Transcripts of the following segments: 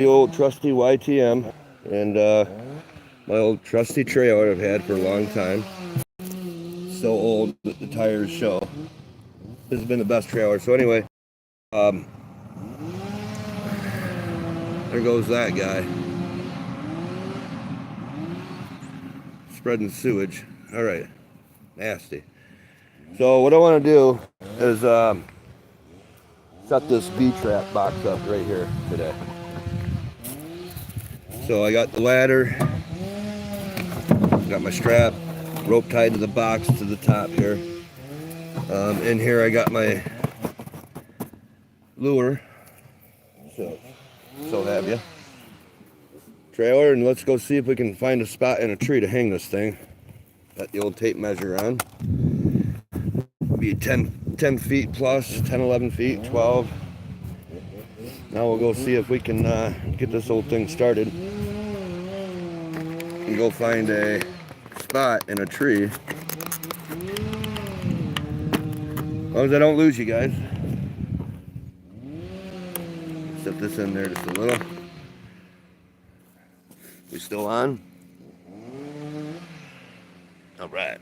The old trusty YTM and my old trusty trailer I've had for a long time. So old that the tires show. This has been the best trailer. So anyway, um, there goes that guy. Spreading sewage. All right, nasty. So what I want to do is set this bee trap box up right here today. So I got the ladder, got my strap, rope tied to the box to the top here. In here I got my lure. So have you. Trailer, and let's go see if we can find a spot in a tree to hang this thing. Got the old tape measure on. Be 10 feet plus, 10, 11 feet, 12. Now we'll go see if we can get this old thing started and go find a spot in a tree. As long as I don't lose you guys. Set this in there just a little. We still on? All right.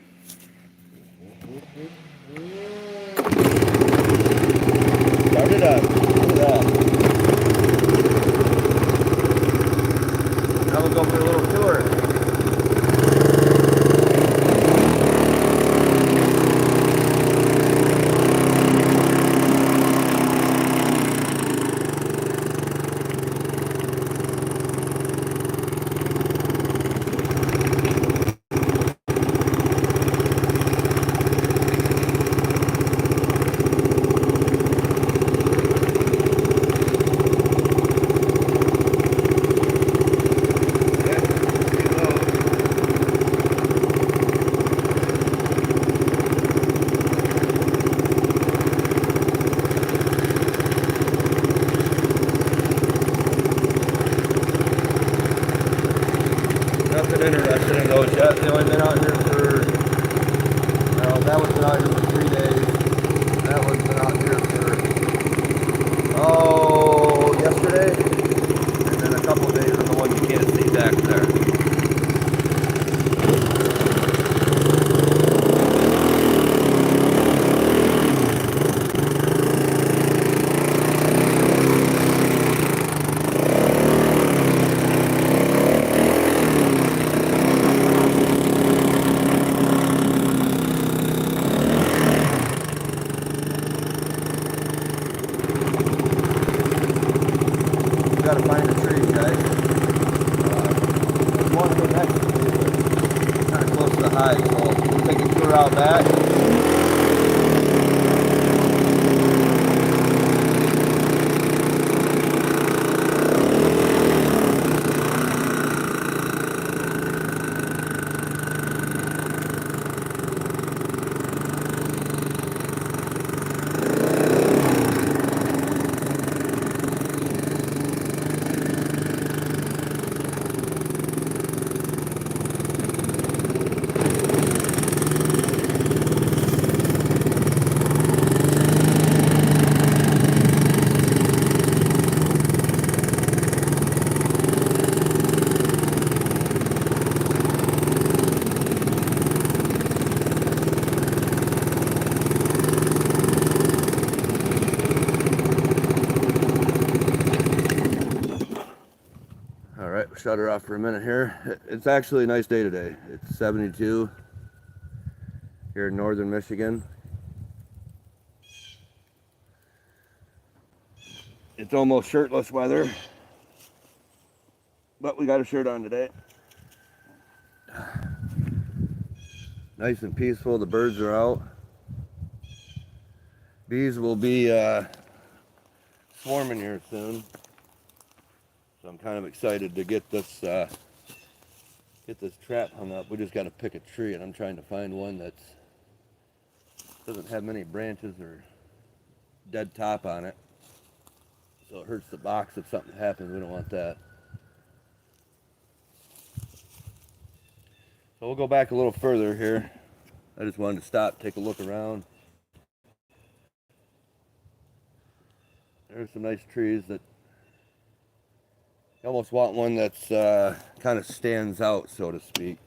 Start it up. Look at that. Now we'll go for a little tour. Nothing interested in those yet. They only been out here for, well, that one's been out here for 3 days. That one's been out here for, yesterday. And then a couple days on the one you can't see back there. Gotta find a tree, guys. There's one right next to me, but it's kind of close to the hive, so we'll take a tour out back. All right, we'll shut her off for a minute here. It's actually a nice day today. It's 72 here in northern Michigan. It's almost shirtless weather, but we got a shirt on today. Nice and peaceful. The birds are out. Bees will be swarming here soon. So I'm kind of excited to get this trap hung up. We just got to pick a tree, and I'm trying to find one that doesn't have many branches or dead top on it. So it hurts the box if something happens. We don't want that. So we'll go back a little further here. I just wanted to stop, take a look around. There's some nice trees that You almost want one that's kind of stands out, so to speak.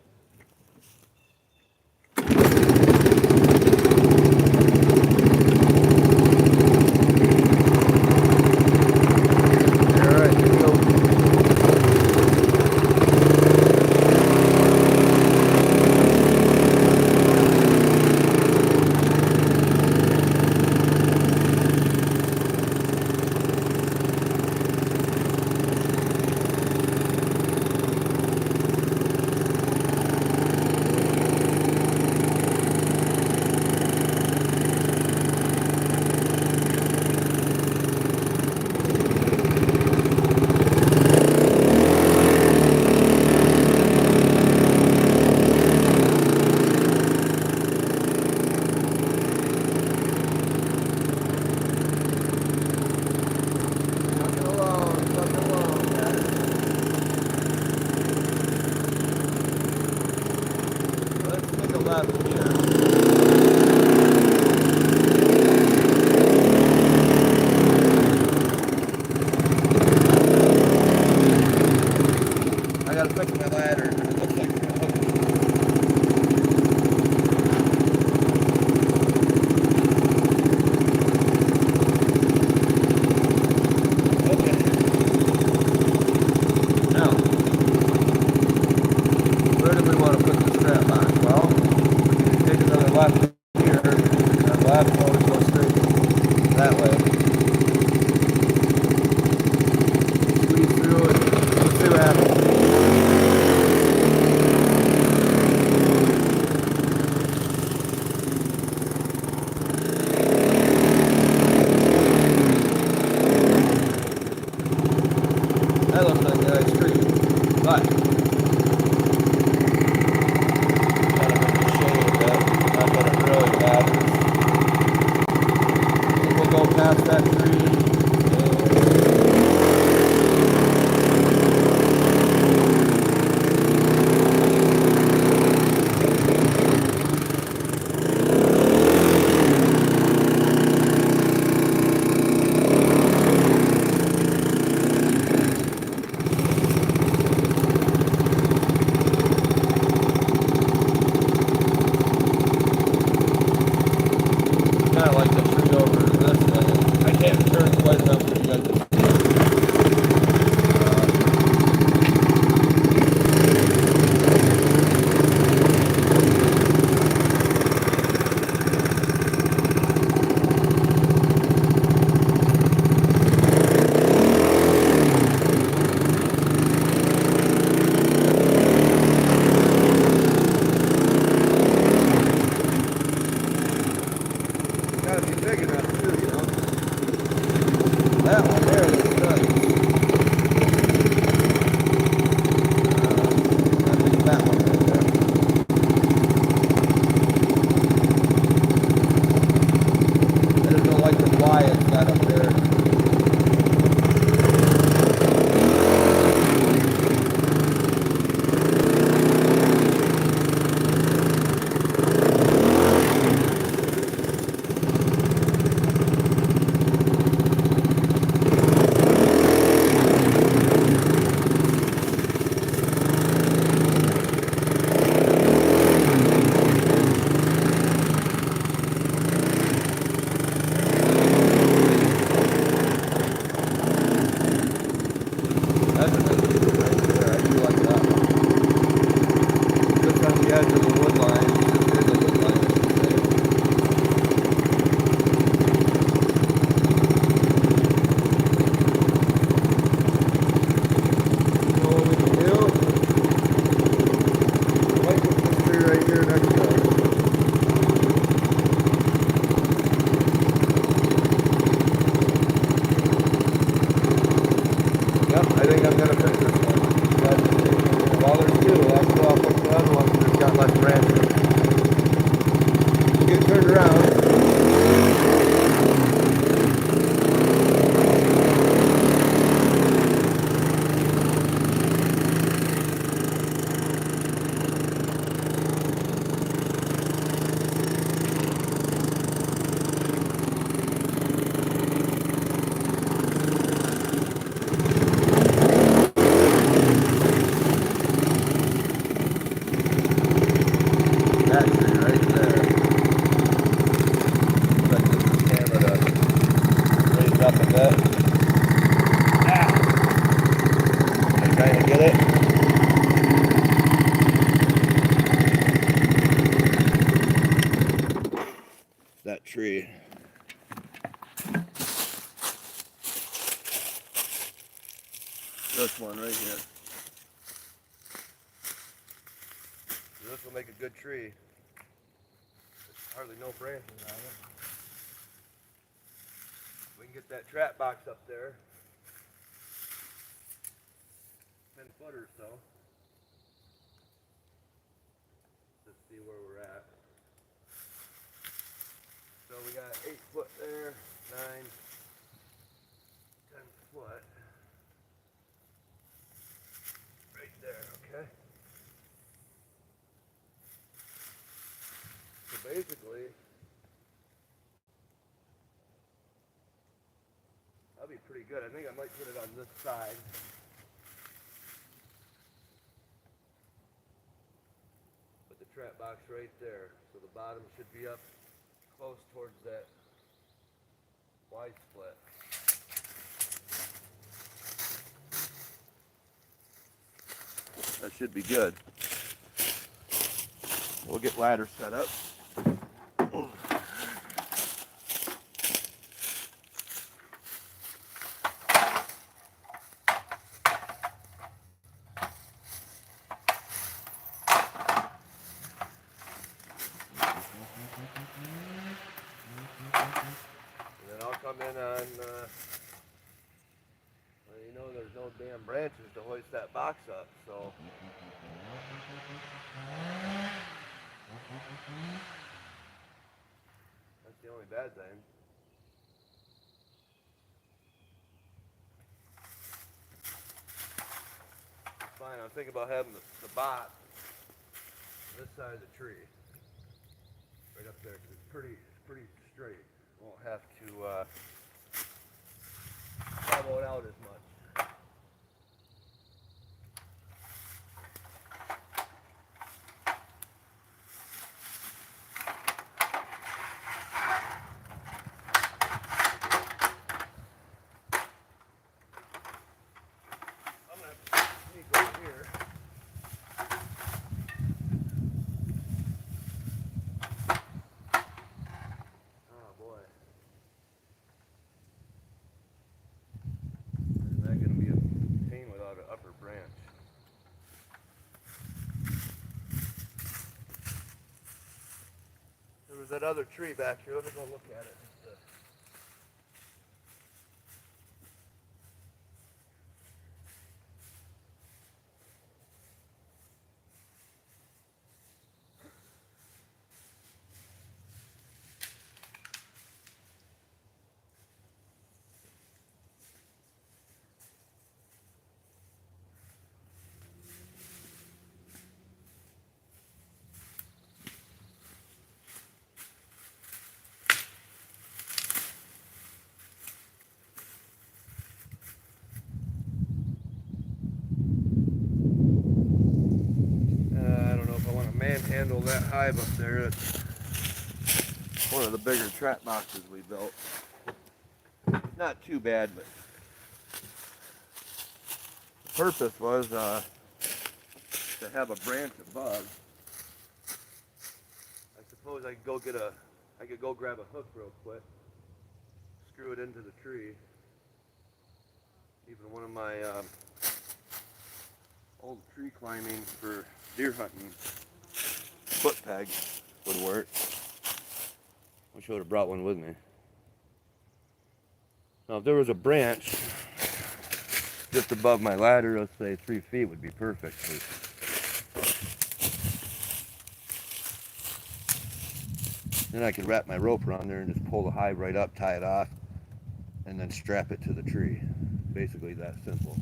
I gotta fix my ladder. It looks like okay. Now, where do we want to put the strap on? Well, we can take another left here, and left always go straight that way. Squeeze through it. Let's see what happens. That looks like a nice tree, but gotta make the shade a bit, not that it really matters. I think we'll go past that tree. tree. This one right here. This will make a good tree. There's hardly no branches on it. We can get that trap box up there. 10 foot or so. Let's see where we're at. So we got 8 foot there, 9, 10 foot. Right there, okay? So basically, that'll be pretty good. I think I might put it on this side. Put the trap box right there. So the bottom should be up close towards that wide split. That should be good. We'll get ladder set up. Come in on, well, you know, there's no damn branches to hoist that box up, so. That's the only bad thing. Fine, I'm thinking about having the box on this side of the tree, right up there, because it's pretty straight. Won't have to level it out as much. I'm gonna have to sneak over here. Oh boy. Isn't that going to be a pain without an upper branch? There was that other tree back here. Let me go look at it. Manhandle that hive up there. It's one of the bigger trap boxes we built. Not too bad, but the purpose was to have a branch above. I suppose I could go grab a hook real quick, screw it into the tree. Even one of my old tree climbing for deer hunting foot peg would work. Wish I would have brought one with me. Now if there was a branch just above my ladder, let's say 3 feet would be perfect. Then I could wrap my rope around there and just pull the hive right up, tie it off, and then strap it to the tree. Basically that simple.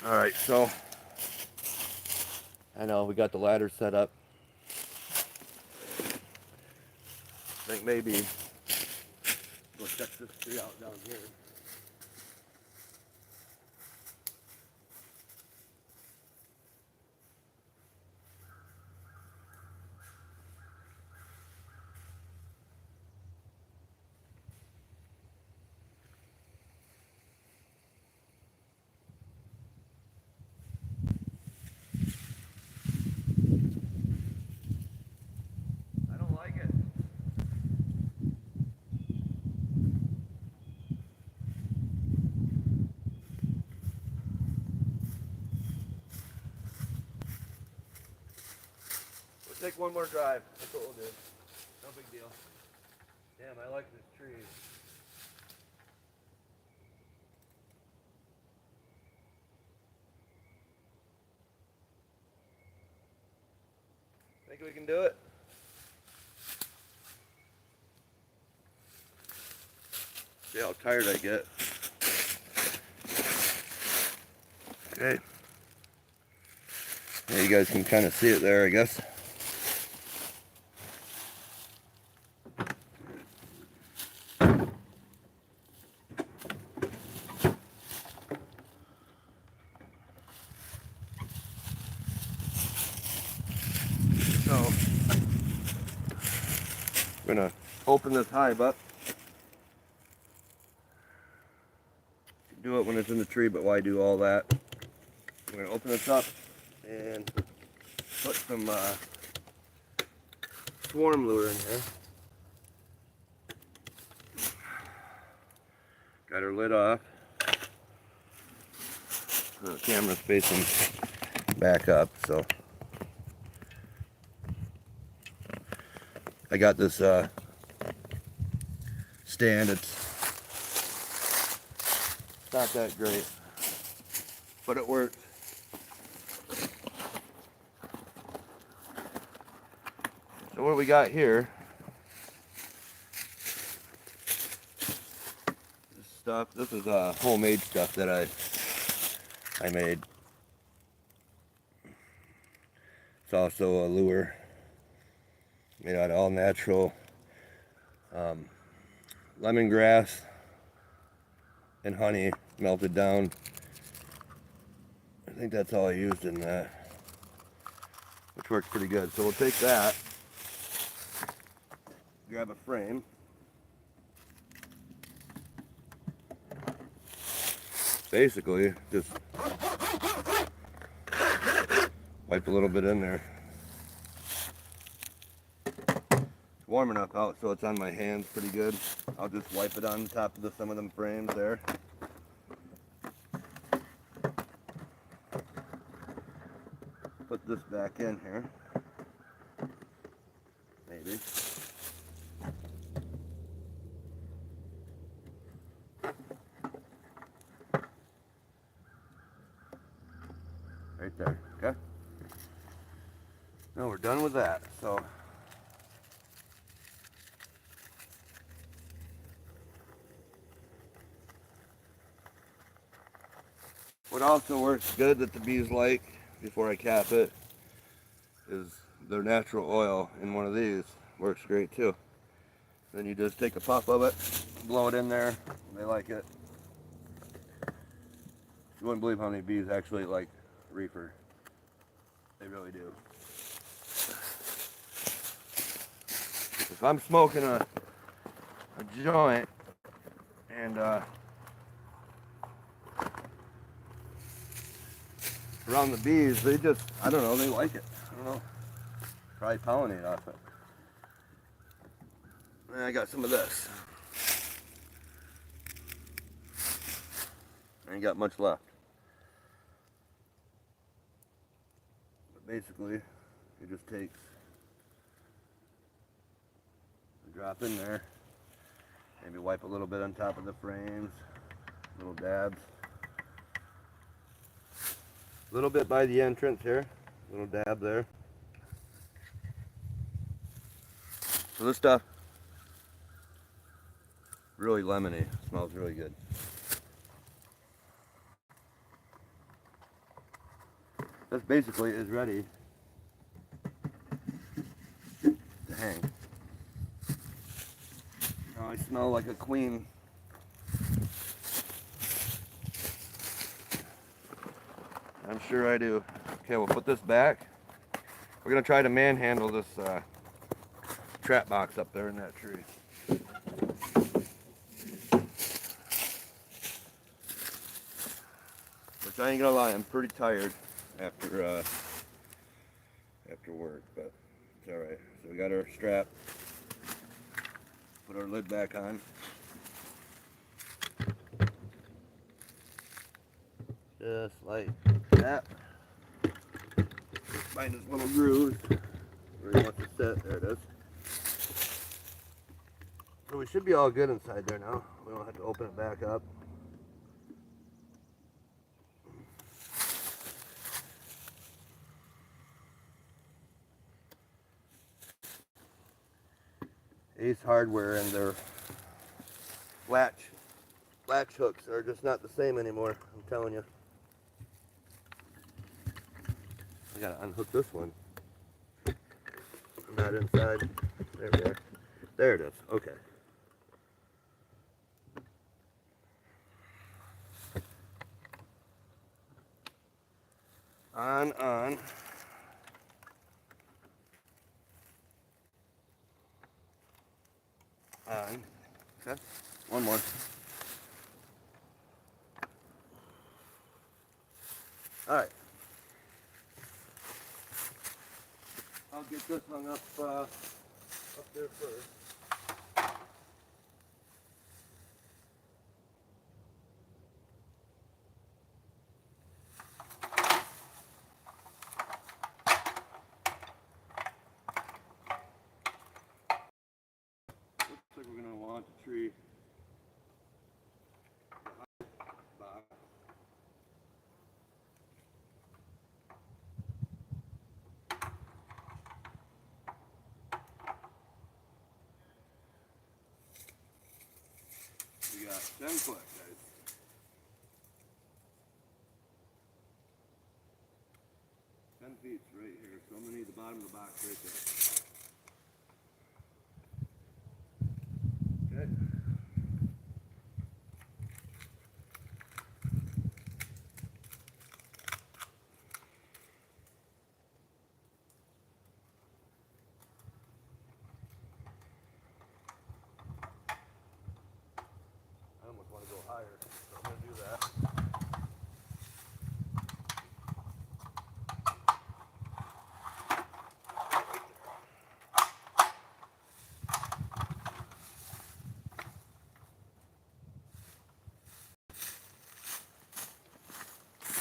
All right, so I know we got the ladder set up. I think maybe go check this tree out down here. take one more drive. That's what we'll do. No big deal. Damn, I like this tree. Think we can do it? See how tired I get. Okay. Yeah, you guys can kind of see it there, I guess. So, I'm gonna open this hive up. Do it when it's in the tree, but why do all that? I'm gonna open this up and put some swarm lure in here. Got her lid off. The camera's facing back up, so I got this stand. It's not that great, but it works. So what we got here, this stuff, this is homemade stuff that I made. It's also a lure made out of all natural lemongrass and honey melted down. I think that's all I used in that, which works pretty good. So we'll take that, grab a frame, basically just wipe a little bit in there. It's warm enough out so it's on my hands pretty good. I'll just wipe it on top of some of them frames there. Put this back in here, maybe. Right there, okay? Now we're done with that, so what also works good that the bees like before I cap it is their natural oil in one of these. Works great too. Then you just take a puff of it, blow it in there, they like it. You wouldn't believe how many bees actually like reefer. They really do. If I'm smoking a joint and around the bees, they just, I don't know, they like it. I don't know. Probably pollinate off it. And I got some of this. I ain't got much left. But basically, it just takes a drop in there. Maybe wipe a little bit on top of the frames. Little dabs. A little bit by the entrance here. Little dab there. So this stuff, really lemony. Smells really good. This basically is ready to hang. Now I smell like a queen. I'm sure I do. Okay, we'll put this back. We're gonna try to manhandle this trap box up there in that tree. Which I ain't gonna lie, I'm pretty tired after work, but it's all right. So we got our strap. Put our lid back on. Just like that. Find this little groove where he wants to sit. There it is. So we should be all good inside there now. We don't have to open it back up. Ace Hardware and their latch hooks are just not the same anymore, I'm telling you. I gotta unhook this one. I'm not inside. There we are. There it is. Okay. On. On. Okay. One more. All right. I'll get this hung up there first. Looks like we're gonna want the tree. We got 10 foot, guys. 10 feet right here, so I'm gonna need the bottom of the box right there. Okay. I almost want to go higher, so I'm gonna do that.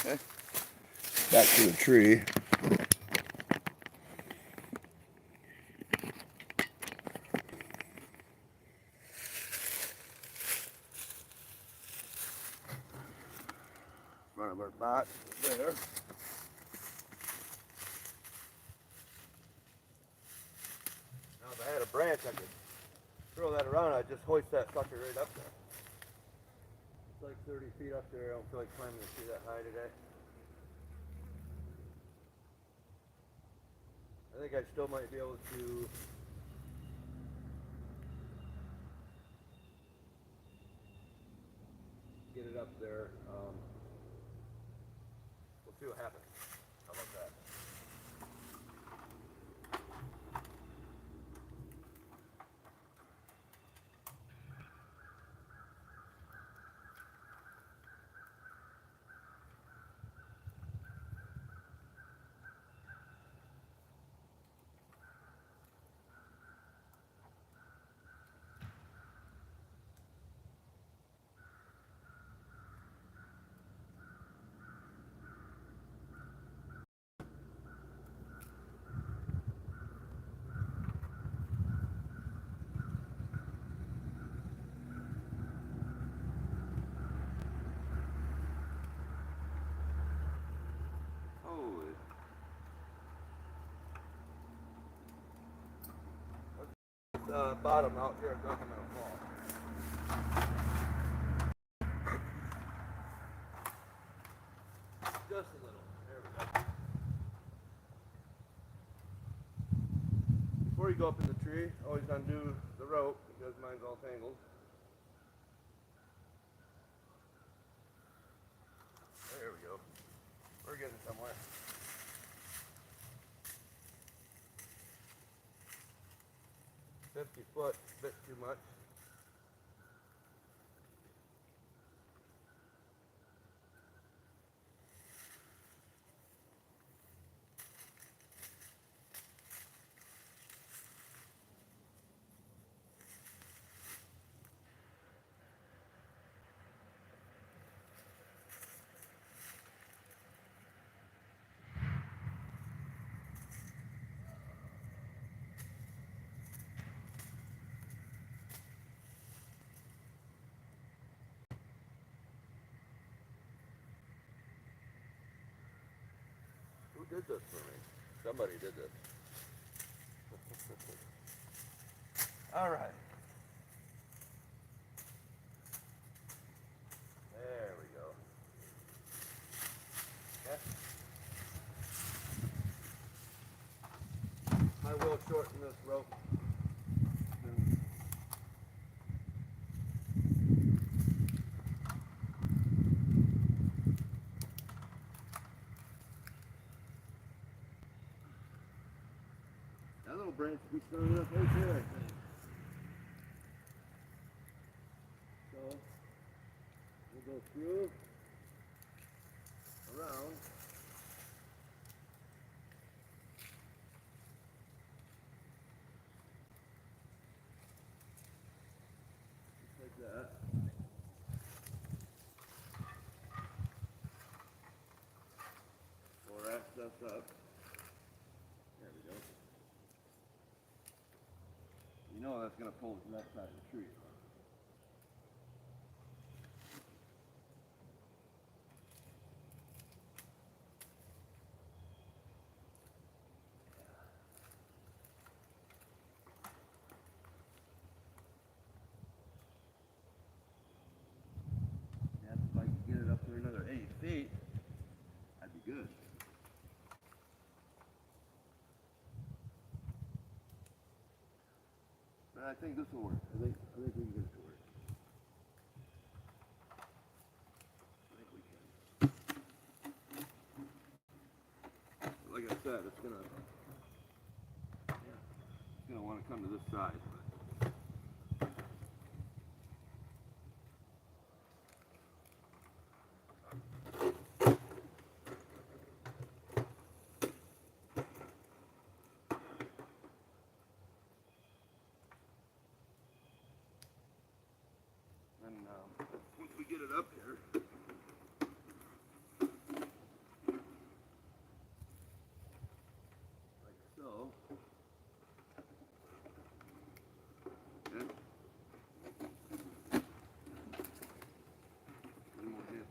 Okay. Back to the tree. Front of our box there. Now if I had a branch I could throw that around, I'd just hoist that sucker right up there. It's like 30 feet up there. I don't feel like climbing the tree that high today. I think I still might be able to get it up there. We'll see what happens. How about that? Holy. Bottom out here, I'm not gonna fall. Just a little. There we go. Before you go up in the tree, always undo the rope because mine's all tangled. There we go. We're getting somewhere. $50 a bit too much. did this for me. Somebody did this. All right. There we go. Okay. I will shorten this rope. That little branch will be strong enough right there, I think. So, we'll go through, around, just like that. We'll wrap stuff up. There we go. You know that's going to pull to that side of the tree. Yeah, if I could get it up to another 8 feet, that'd be good. But I think this will work. I think we can get it to work. I think we can. Like I said, it's gonna want to come to this side. And once we get it up here, like so. Okay. Then we'll get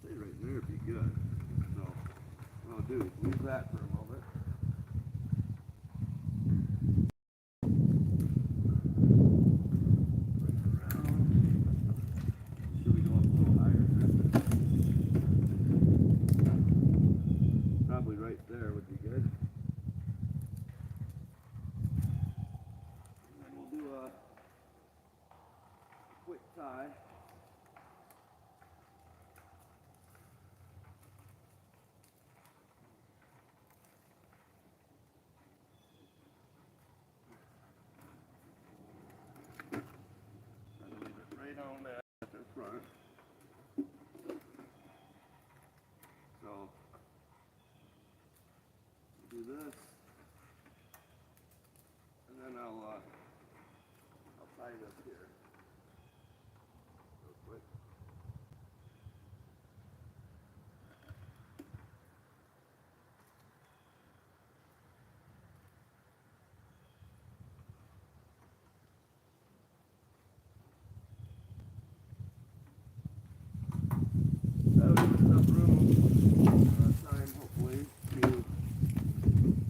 stay right there, it'd be good. So what I'll do is leave that for a moment. Probably right there would be good. And then we'll do a quick tie. And leave it right on that at the front. So do this, and then I'll tie this here real quick. That'll give us enough room, time hopefully, to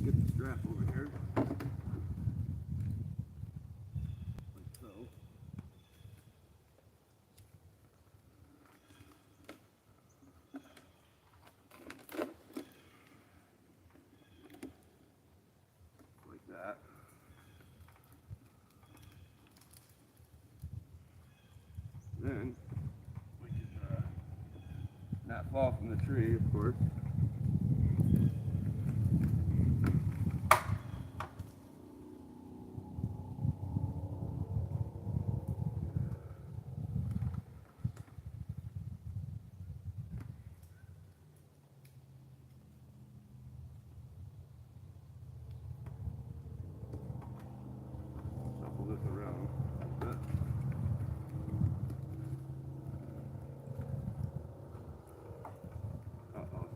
get the strap over here, like so. Like that. Then we can not fall from the tree, of course. Shuffle this around a bit. Uh-oh.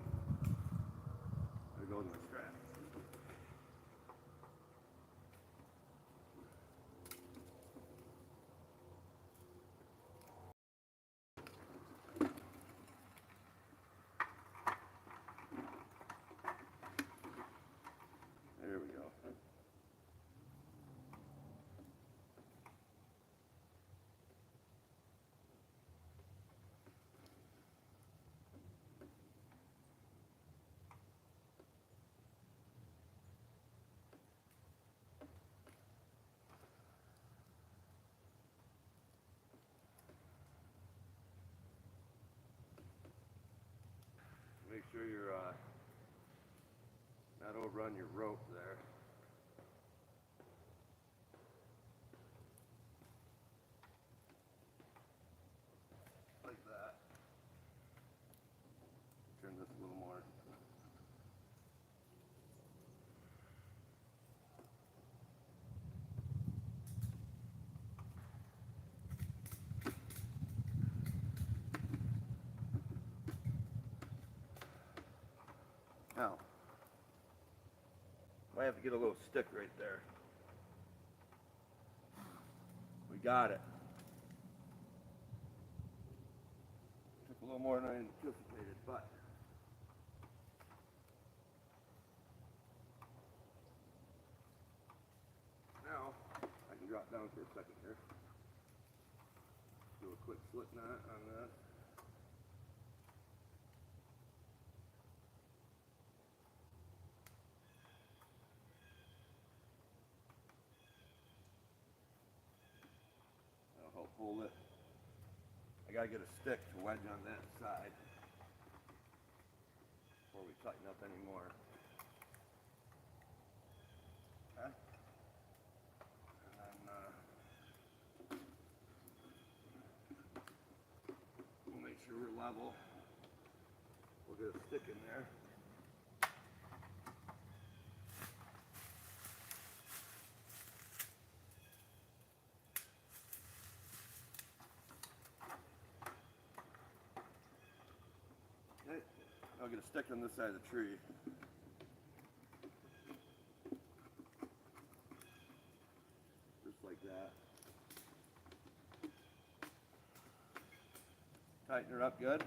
sure you're not over on your rope there. Like that. Turn this a little more. Now, might have to get a little stick right there. We got it. Took a little more than I anticipated, but now I can drop down for a second here. Do a quick slip knot on that. That'll help hold it. I gotta get a stick to wedge on that side before we tighten up anymore. Okay? And then we'll make sure we're level. We'll get a stick in there. Okay. I'll get a stick on this side of the tree. Just like that. Tighten her up good.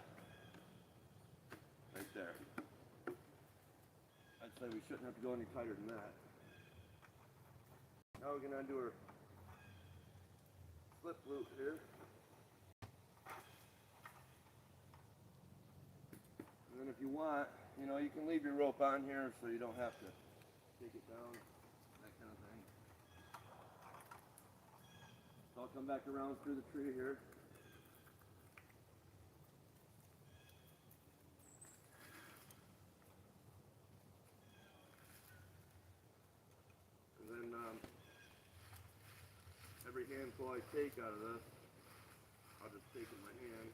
Right there. I'd say we shouldn't have to go any tighter than that. Now we're going to undo our slip loop here. And then if you want, you know, you can leave your rope on here so you don't have to take it down, that kind of thing. So I'll come back around through the tree here. And then every handful I take out of this, I'll just take in my hand.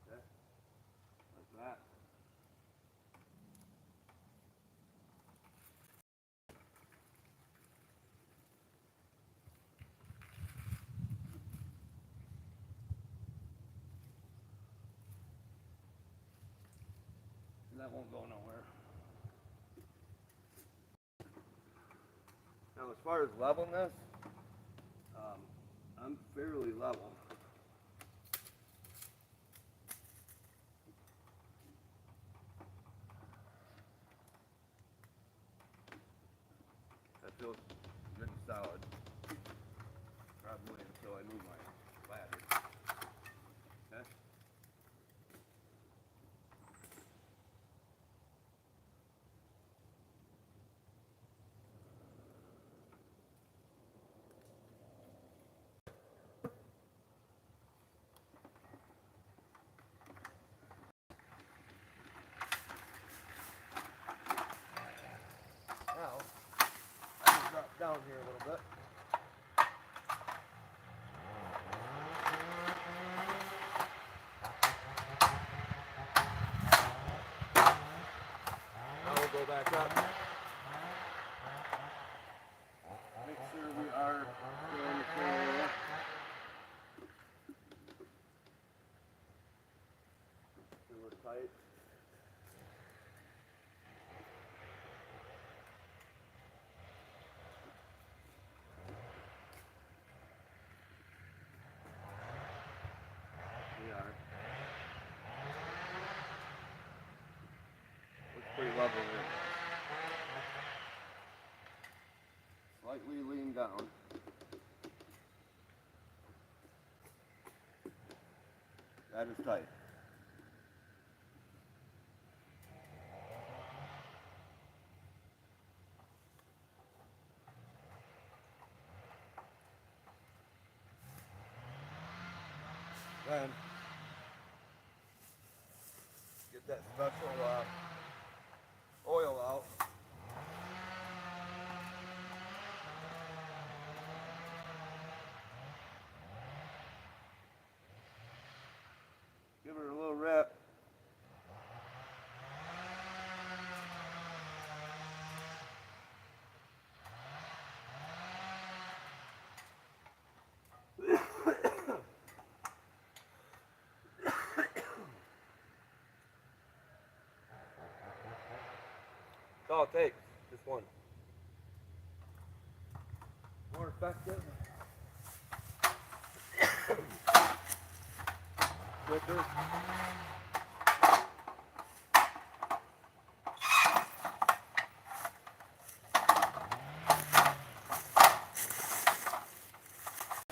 Okay, like that. That won't go nowhere. Now, as far as levelness, I'm fairly level. That feels good and solid. Probably until I move my ladder. Okay? Now, I can drop down here a little bit. Now we'll go back up. Make sure we are still in the same area. So we're tight. We are. Looks pretty level here. Slightly lean down. That is tight. Then get that special oil out. Give her a little rip. That's all it takes, just one. More effective. Quicker.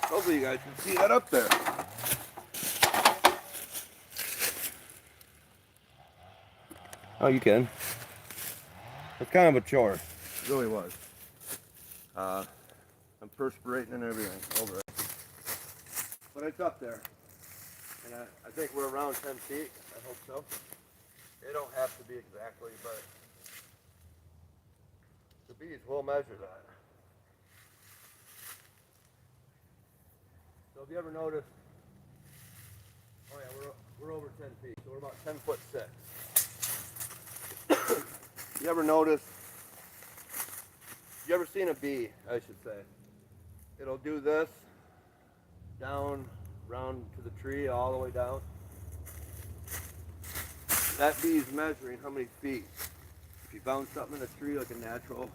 Hopefully you guys can see that up there. Oh, you can. It's kind of a chore. It really was. I'm perspirating and everything over it. But it's up there. And I think we're around 10 feet. I hope so. They don't have to be exactly, but the bees will measure that. So if you ever notice, oh yeah, we're over 10 feet, so we're about 10'6". You ever notice, you ever seen a bee, I should say, it'll do this, down, round to the tree, all the way down. That bee's measuring how many feet. If you found something in a tree, like a natural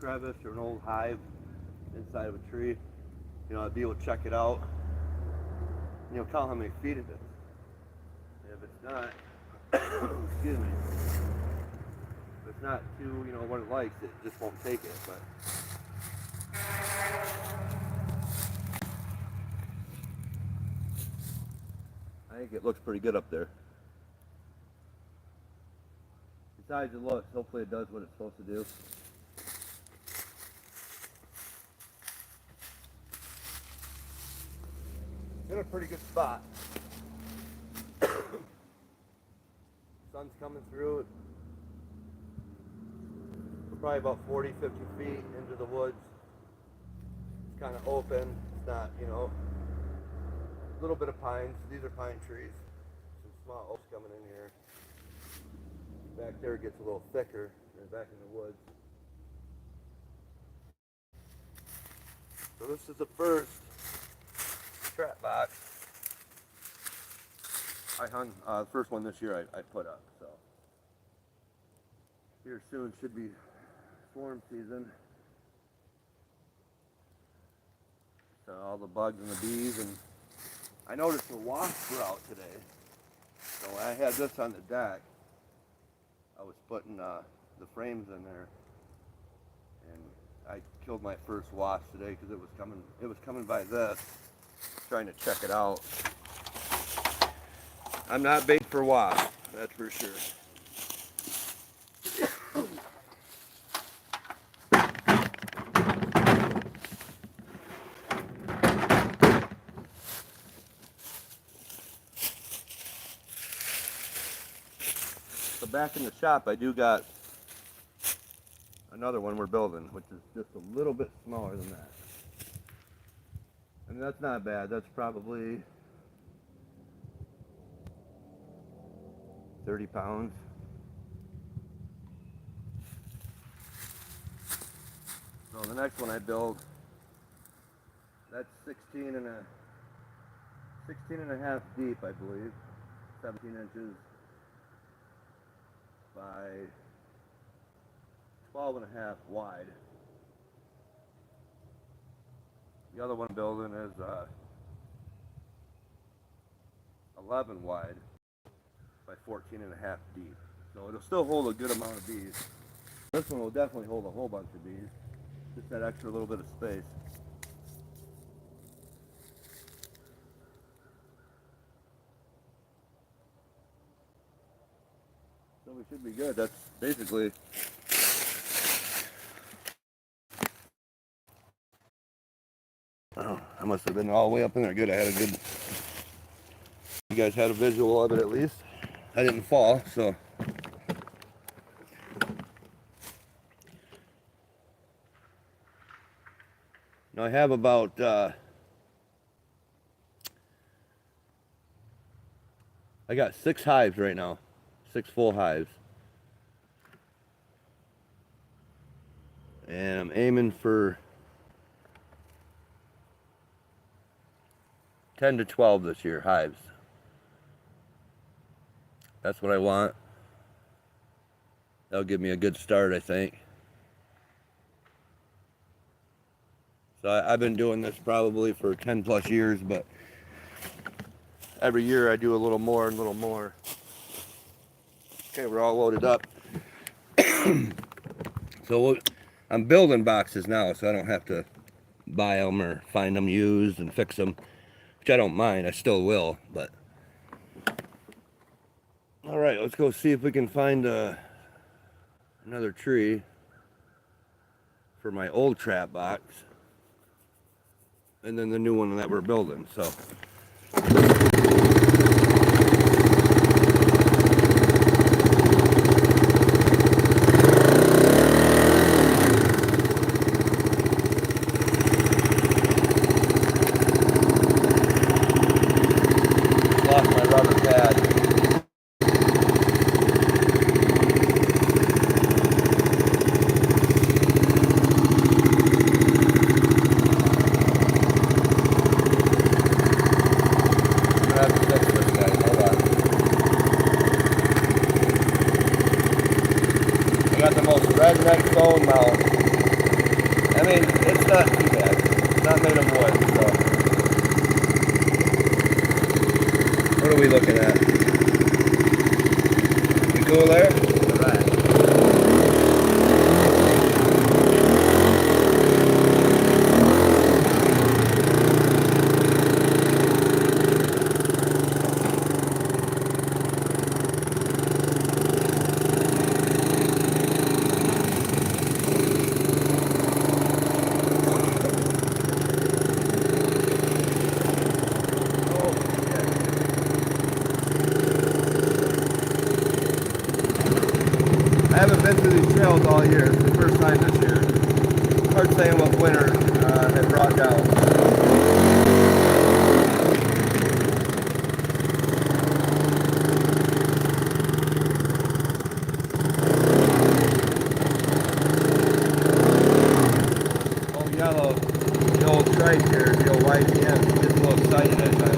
crevice or an old hive inside of a tree, you know, a bee will check it out, and you'll count how many feet it is. And if it's not, excuse me, if it's not too, you know, what it likes, it just won't take it. But I think it looks pretty good up there. Besides it looks, hopefully it does what it's supposed to do. In a pretty good spot. Sun's coming through it. We're probably about 40, 50 feet into the woods. It's kind of open. It's not, you know, a little bit of pines. These are pine trees. Some small oaks coming in here. Back there it gets a little thicker than back in the woods. So this is the first trap box I hung, the first one this year I put up. So here soon should be swarm season. So all the bugs and the bees, and I noticed the wasps were out today. So when I had this on the deck, I was putting the frames in there, and I killed my first wasp today because it was coming by this, trying to check it out. I'm not bait for wasps, that's for sure. So back in the shop, I do got another one we're building, which is just a little bit smaller than that. And that's not bad. That's probably 30 pounds. So the next one I build, that's 16 and a half deep, I believe. 17 inches by 12 and a half wide. The other one I'm building is 11 wide by 14 and a half deep. So it'll still hold a good amount of bees. This one will definitely hold a whole bunch of bees. Just that extra little bit of space. So we should be good. That's basically oh, I must have been all the way up in there. Good, I had a good You guys had a visual of it at least. I didn't fall, so. Now I have about I got 6 hives right now, 6 full hives. And I'm aiming for 10 to 12 this year, hives. That's what I want. That'll give me a good start, I think. So I've been doing this probably for 10 plus years, but every year I do a little more and a little more. Okay, we're all loaded up. So I'm building boxes now, so I don't have to buy them or find them used and fix them, which I don't mind. I still will, but. All right, let's go see if we can find another tree for my old trap box, and then the new one that we're building. So. Lost my rubber pad. Got the most redneck phone mount. I mean, it's not too bad. It's not made of wood, so. What are we looking at? We cool there? Alright. I haven't been through these trails all year. It's the first time this year. It's hard saying what winter had brought down. Oh, yellow. The old stripe here, the old white again. Gets a little excited at times.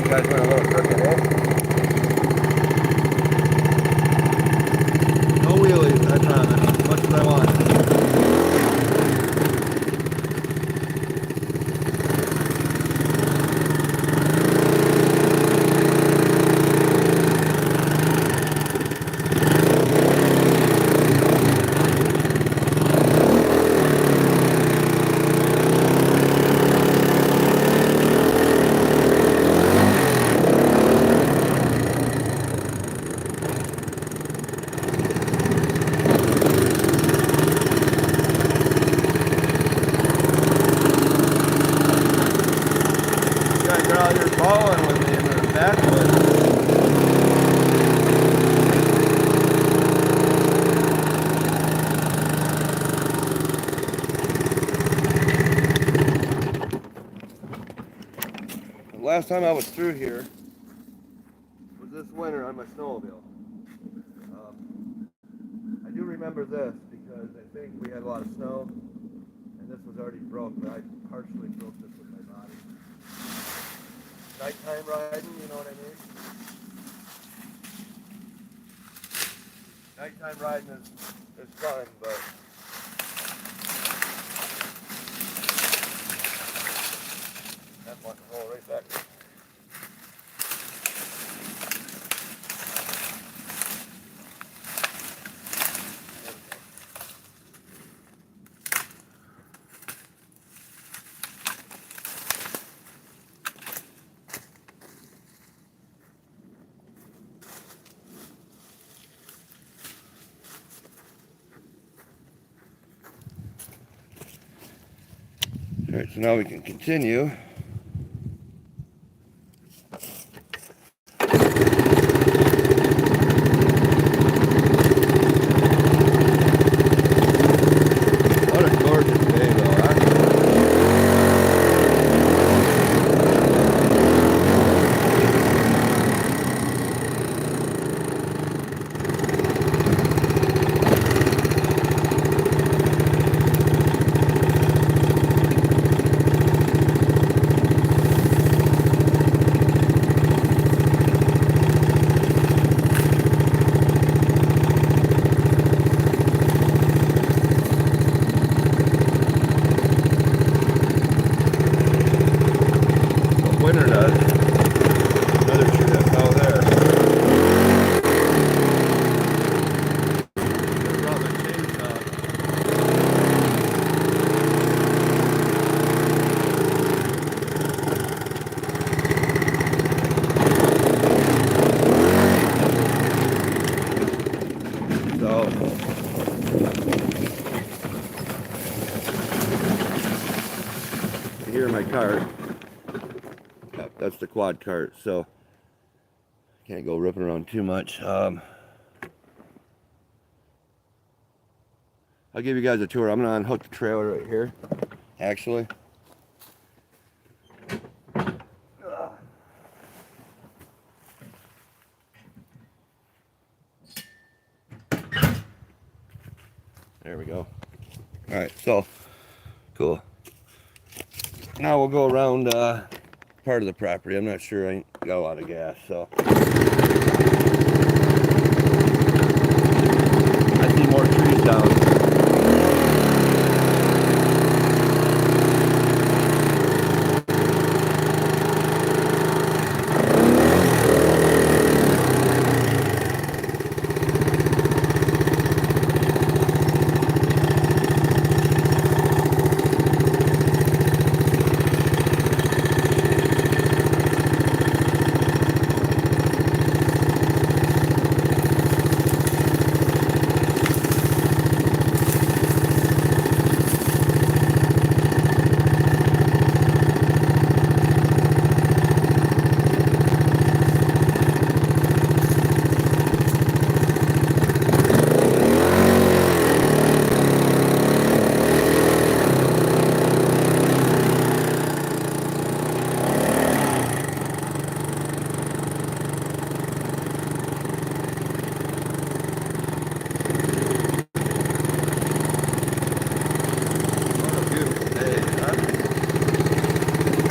You guys went a little crooked, eh? No wheelies, I promise. As much as I want. You're falling with me in the backwood. The last time I was through here was this winter on my snowmobile. I do remember this because I think we had a lot of snow and this was already broke, but I partially broke this with my body. Nighttime riding, you know what I mean? Nighttime riding is fun, but Want to roll right back. All right, so now we can continue. What a gorgeous day, though, huh? Winter does. Another trip out there. There's all the chainsaw. So you hear my cart. That's the quad cart, so can't go ripping around too much. I'll give you guys a tour. I'm gonna unhook the trailer right here, actually. There we go. All right, so cool. Now we'll go around part of the property. I'm not sure, I ain't got a lot of gas, so I see more trees down.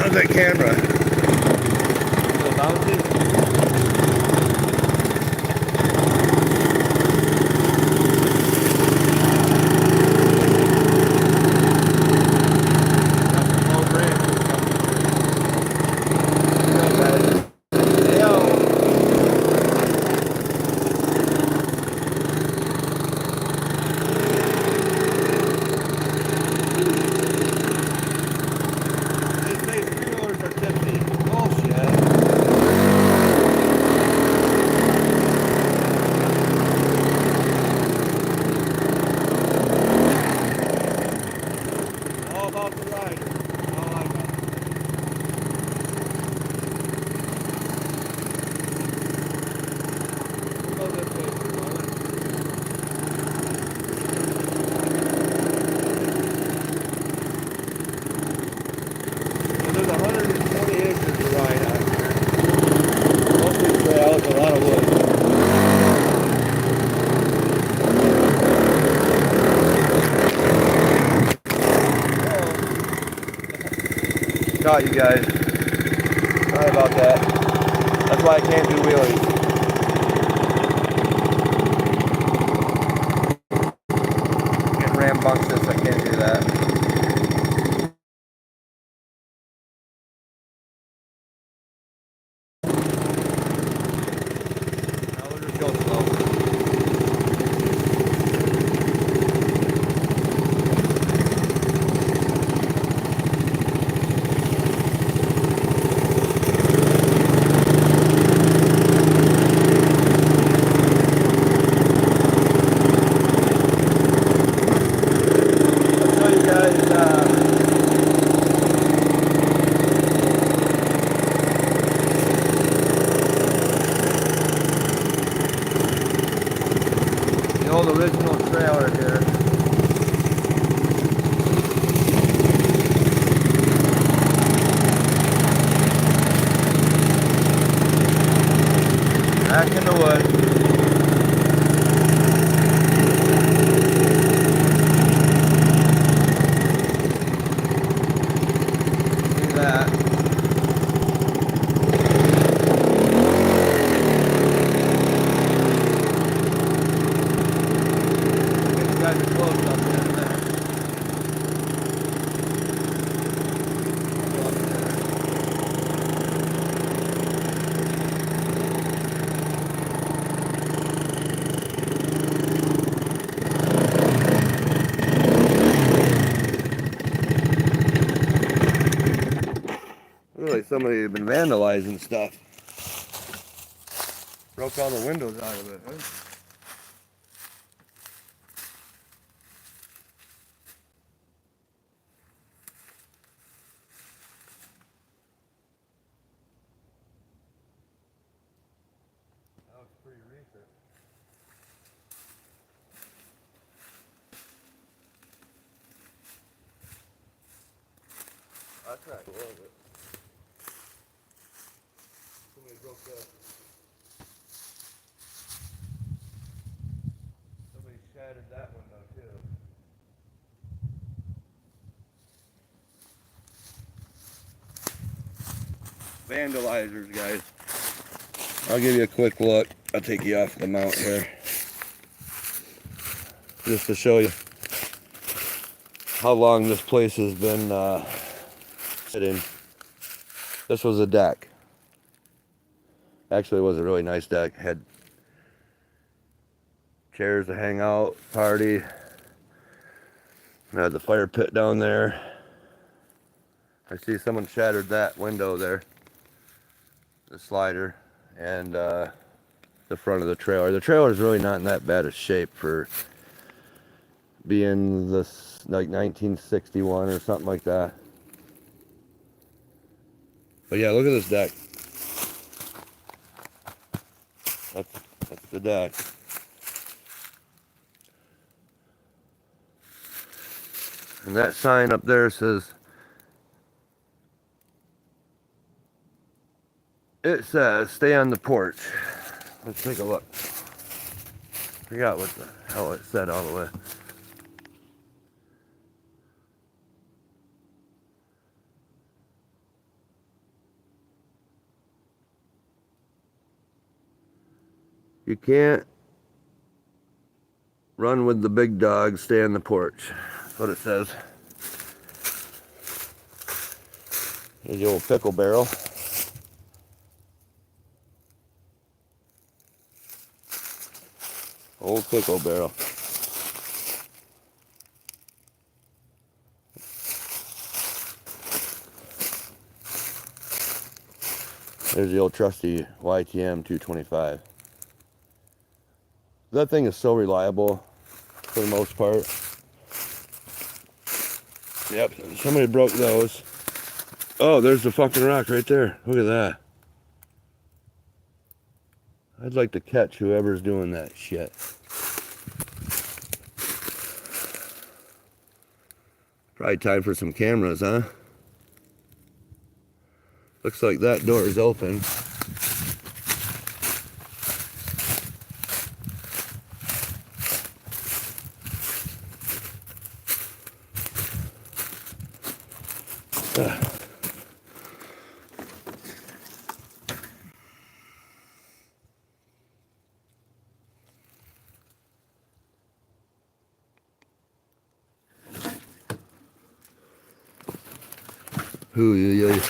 How's that camera? A little bouncy? Caught you guys. Sorry about that. That's why I can't do wheelies. Getting rambunctious, I can't do that. old original trailer here. Back in the woods. See that. It's got the close up there. Looks like somebody had been vandalizing stuff. Broke all the windows out of it, huh? That was pretty recent. That's not cool, is it? Somebody broke that. Somebody shattered that window too. Vandalizers, guys. I'll give you a quick look. I'll take you off the mount here. Just to show you how long this place has been sitting. This was a deck. Actually, it was a really nice deck. Had chairs to hang out, party. Had the fire pit down there. I see someone shattered that window there. The slider and the front of the trailer. The trailer is really not in that bad of shape for being this like 1961 or something like that. But yeah, look at this deck. That's the deck. And that sign up there says, it says, stay on the porch. Let's take a look. Forgot what the hell it said all the way. You can't run with the big dog, stay on the porch. That's what it says. Here's the old pickle barrel. Old pickle barrel. There's the old trusty YTM 225. That thing is so reliable for the most part. Yep, somebody broke those. Oh, there's the fucking rock right there. Look at that. I'd like to catch whoever's doing that shit. Probably time for some cameras, huh? Looks like that door is open. Ooh, yeah, yeah.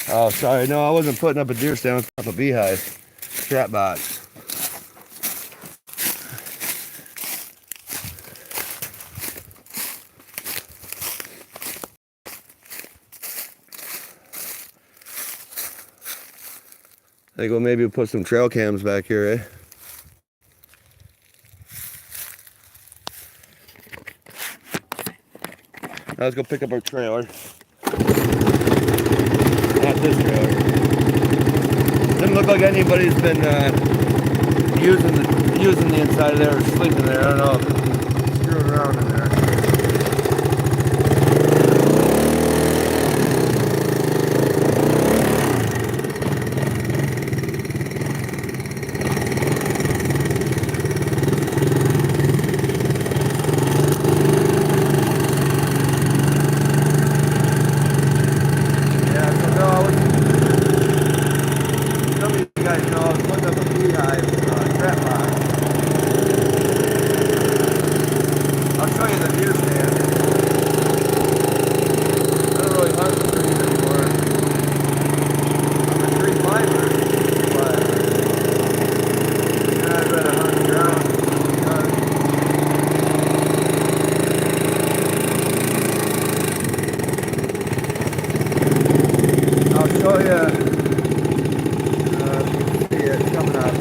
Oh, sorry. No, I wasn't putting up a deer stand. I was putting up a beehive. Trap box. I think we'll maybe put some trail cams back here, eh? Now let's go pick up our trailer. Not this trailer. Doesn't look like anybody's been using the inside of there or sleeping there. I don't know if it's screwing around in there. Oh yeah, see it coming up.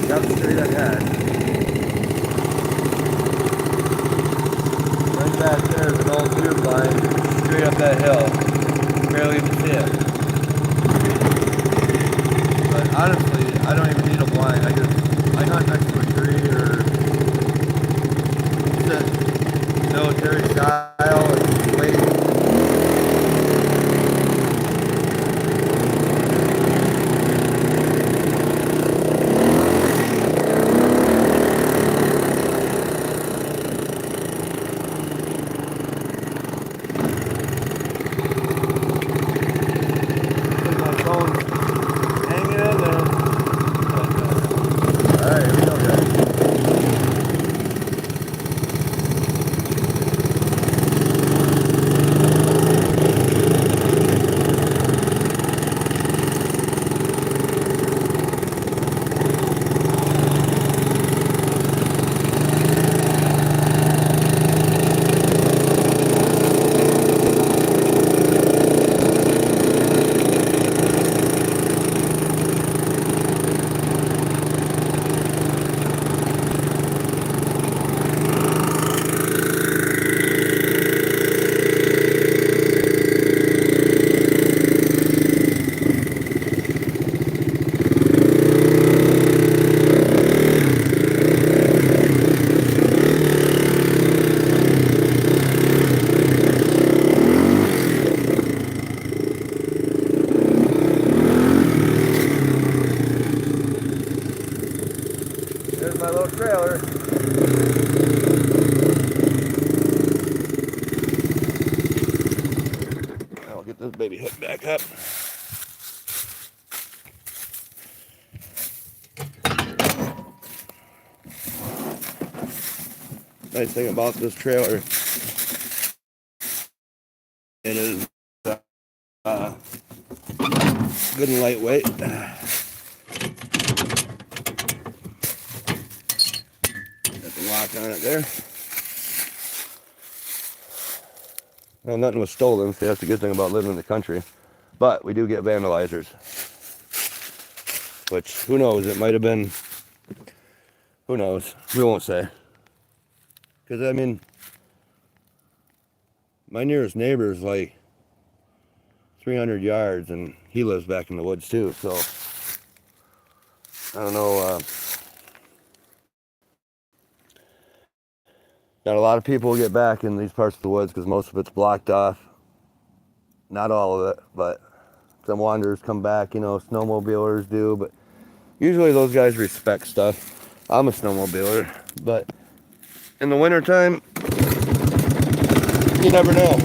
That's straight ahead. Right back there is an old deer blind, straight up that hill. Barely even see it. But honestly, I don't even need a blind. I hunt next to a tree or sit military style and wait. There's my little trailer. I'll get this baby hooked back up. Nice thing about this trailer, it is good and lightweight. Lock on it there. Well, nothing was stolen, so that's the good thing about living in the country. But we do get vandalizers. Which, who knows, it might have been, who knows, we won't say. Because, I mean, my nearest neighbor is like 300 yards, and he lives back in the woods too, so I don't know. Got a lot of people who get back in these parts of the woods because most of it's blocked off. Not all of it, but some wanderers come back, you know, snowmobilers do, but usually those guys respect stuff. I'm a snowmobiler, but in the wintertime, you never know.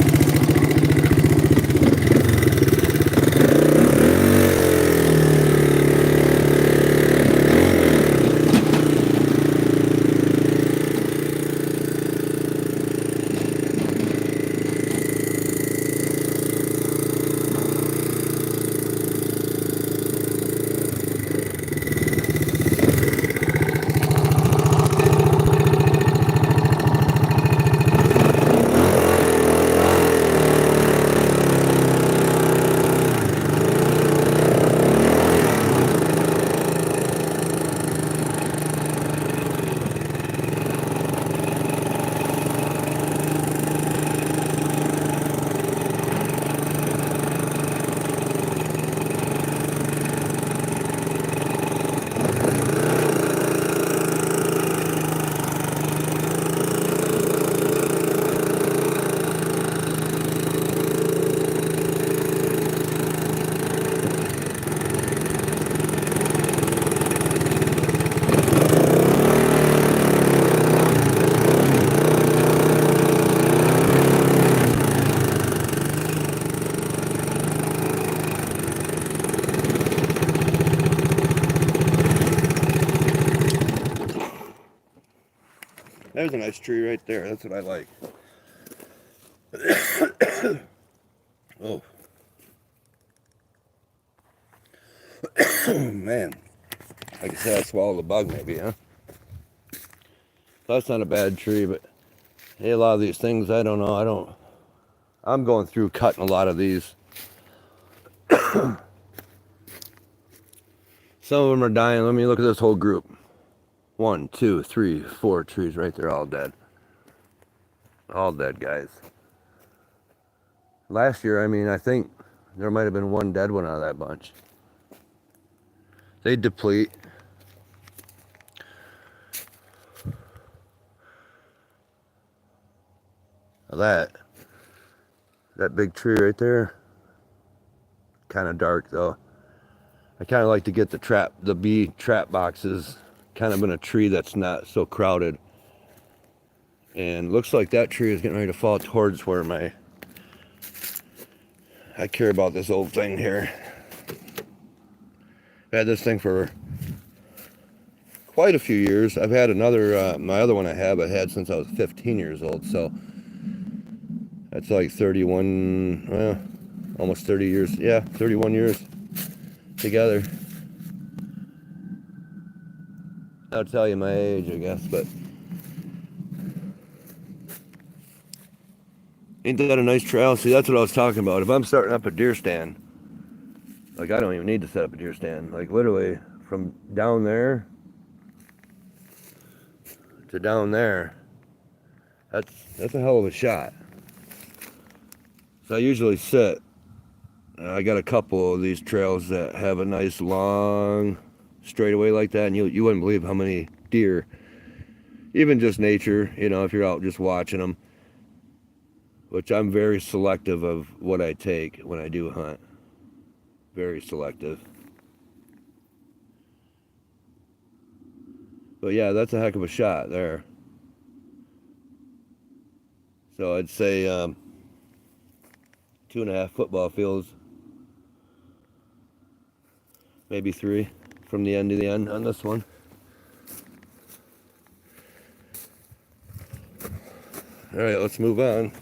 There's a nice tree right there. That's what I like. Oh. Man. Like I said, I swallowed a bug maybe, huh? That's not a bad tree, but hey, a lot of these things, I don't know. I'm going through cutting a lot of these. Some of them are dying. Let me look at this whole group. 1, 2, 3, 4 trees right there, all dead. All dead, guys. Last year, I mean, I think there might have been one dead one out of that bunch. They deplete. That big tree right there, kind of dark though. I kind of like to get the bee trap boxes kind of in a tree that's not so crowded. And looks like that tree is getting ready to fall towards where I care about this old thing here. I've had this thing for quite a few years. I've had another, my other one I had since I was 15 years old. So that's like 31, well, almost 30 years. Yeah, 31 years together. I'll tell you my age, I guess, but ain't that a nice trail? See, that's what I was talking about. If I'm starting up a deer stand, like I don't even need to set up a deer stand. Like literally from down there to down there, that's a hell of a shot. So I usually sit. I got a couple of these trails that have a nice long straightaway like that, and you wouldn't believe how many deer, even just nature, you know, if you're out just watching them, which I'm very selective of what I take when I do hunt. Very selective. But yeah, that's a heck of a shot there. So I'd say 2.5 football fields, maybe 3 from the end to the end on this one. All right, let's move on.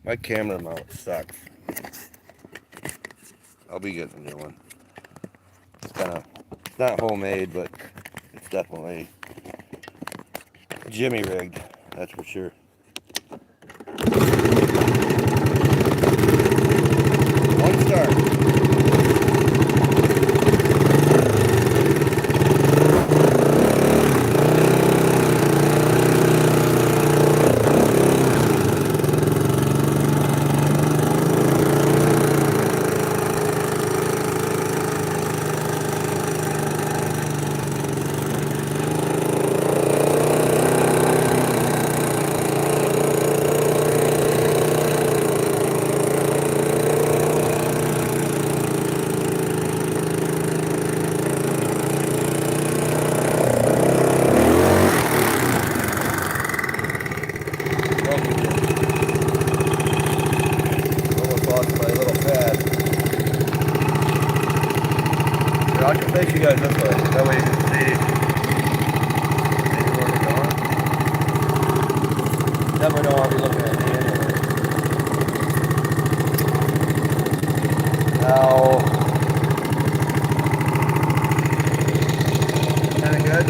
My camera mount sucks. I'll be getting a new one. It's not homemade, but it's definitely Jimmy rigged, that's for sure. One star. I can face you guys this way. That way you can see where we're going. Never know I'll be looking at me anyway. Now, kind of good.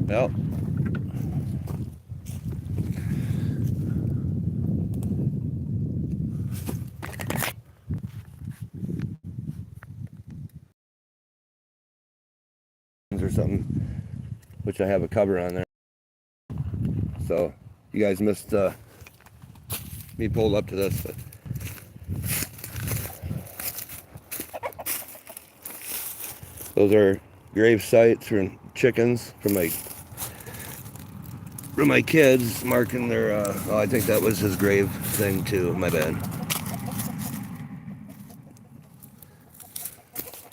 Yep. Or something, which I have a cover on there. So you guys missed me pulled up to this. But those are grave sites for chickens for my kids, marking their. Oh, I think that was his grave thing too. My bad.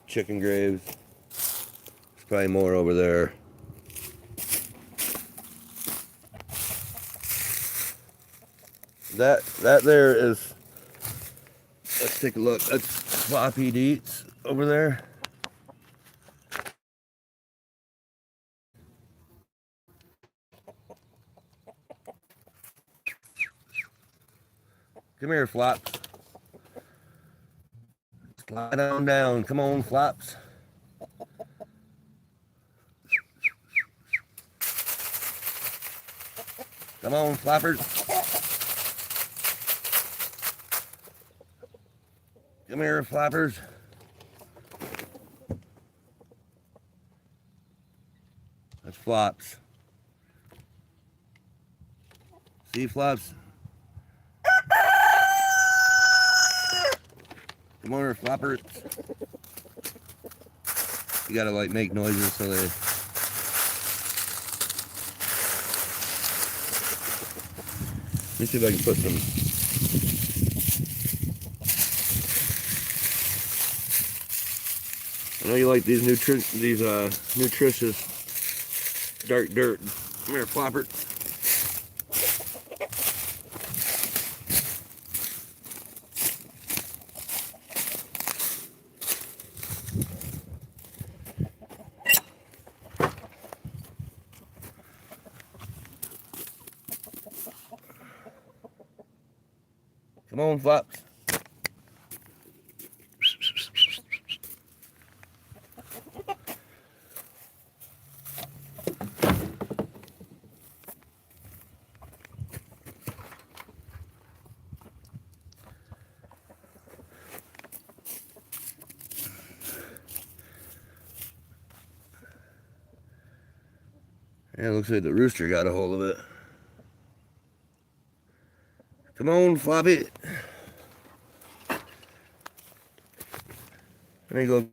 Chicken graves. There's probably more over there. That there is. Let's take a look. That's floppy deets over there. Come here, Flops. Slide on down. Come on, Flops. Come on, Floppers. Come here, Floppers. That's Flops. See, Flops? Come on here, Floppers. You gotta like make noises so they. Let me see if I can put some. I know you like these nutritious dark dirt. Come here, Flopper. Come on, Flops. Yeah, it looks like the rooster got a hold of it. Come on, Floppy. Let me go.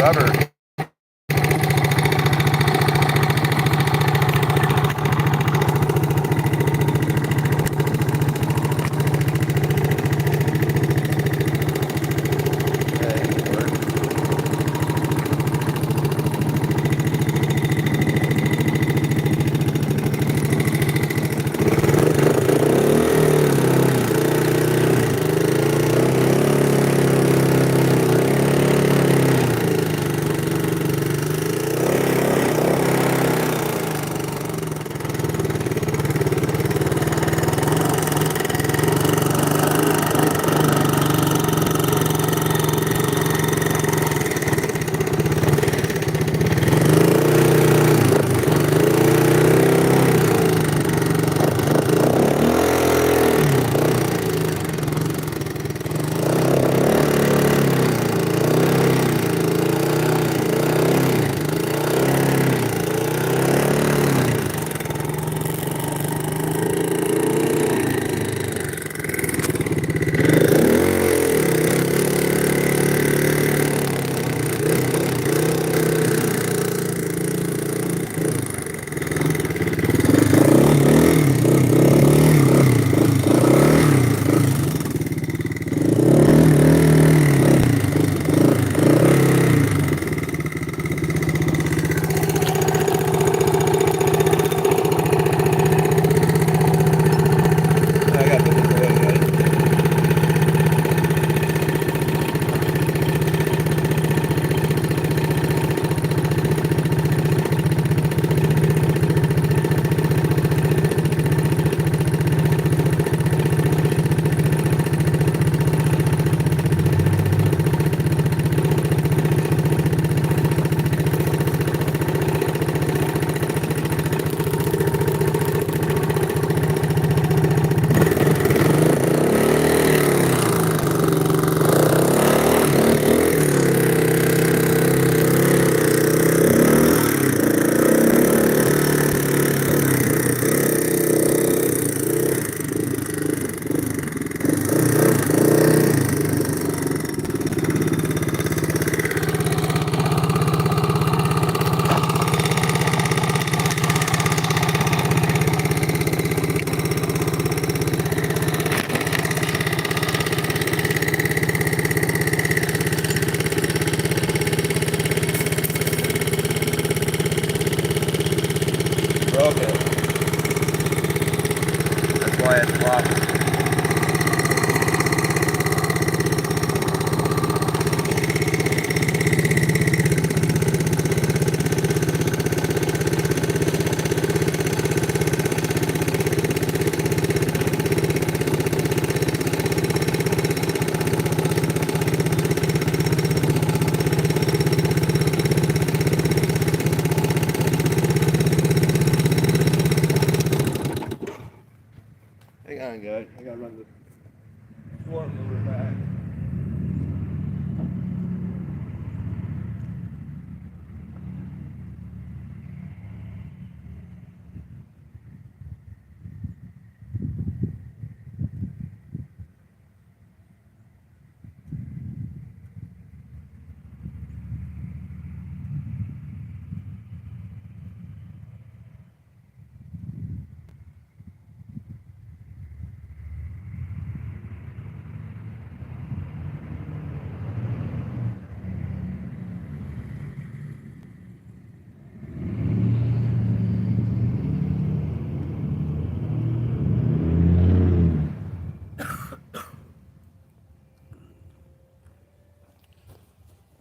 Rubber.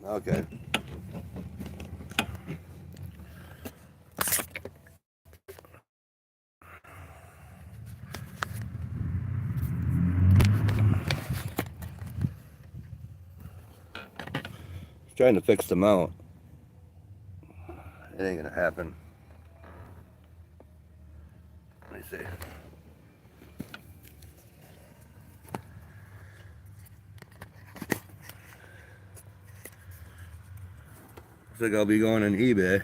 Okay. Trying to fix the mount. It ain't gonna happen. Let me see. Looks like I'll be going on eBay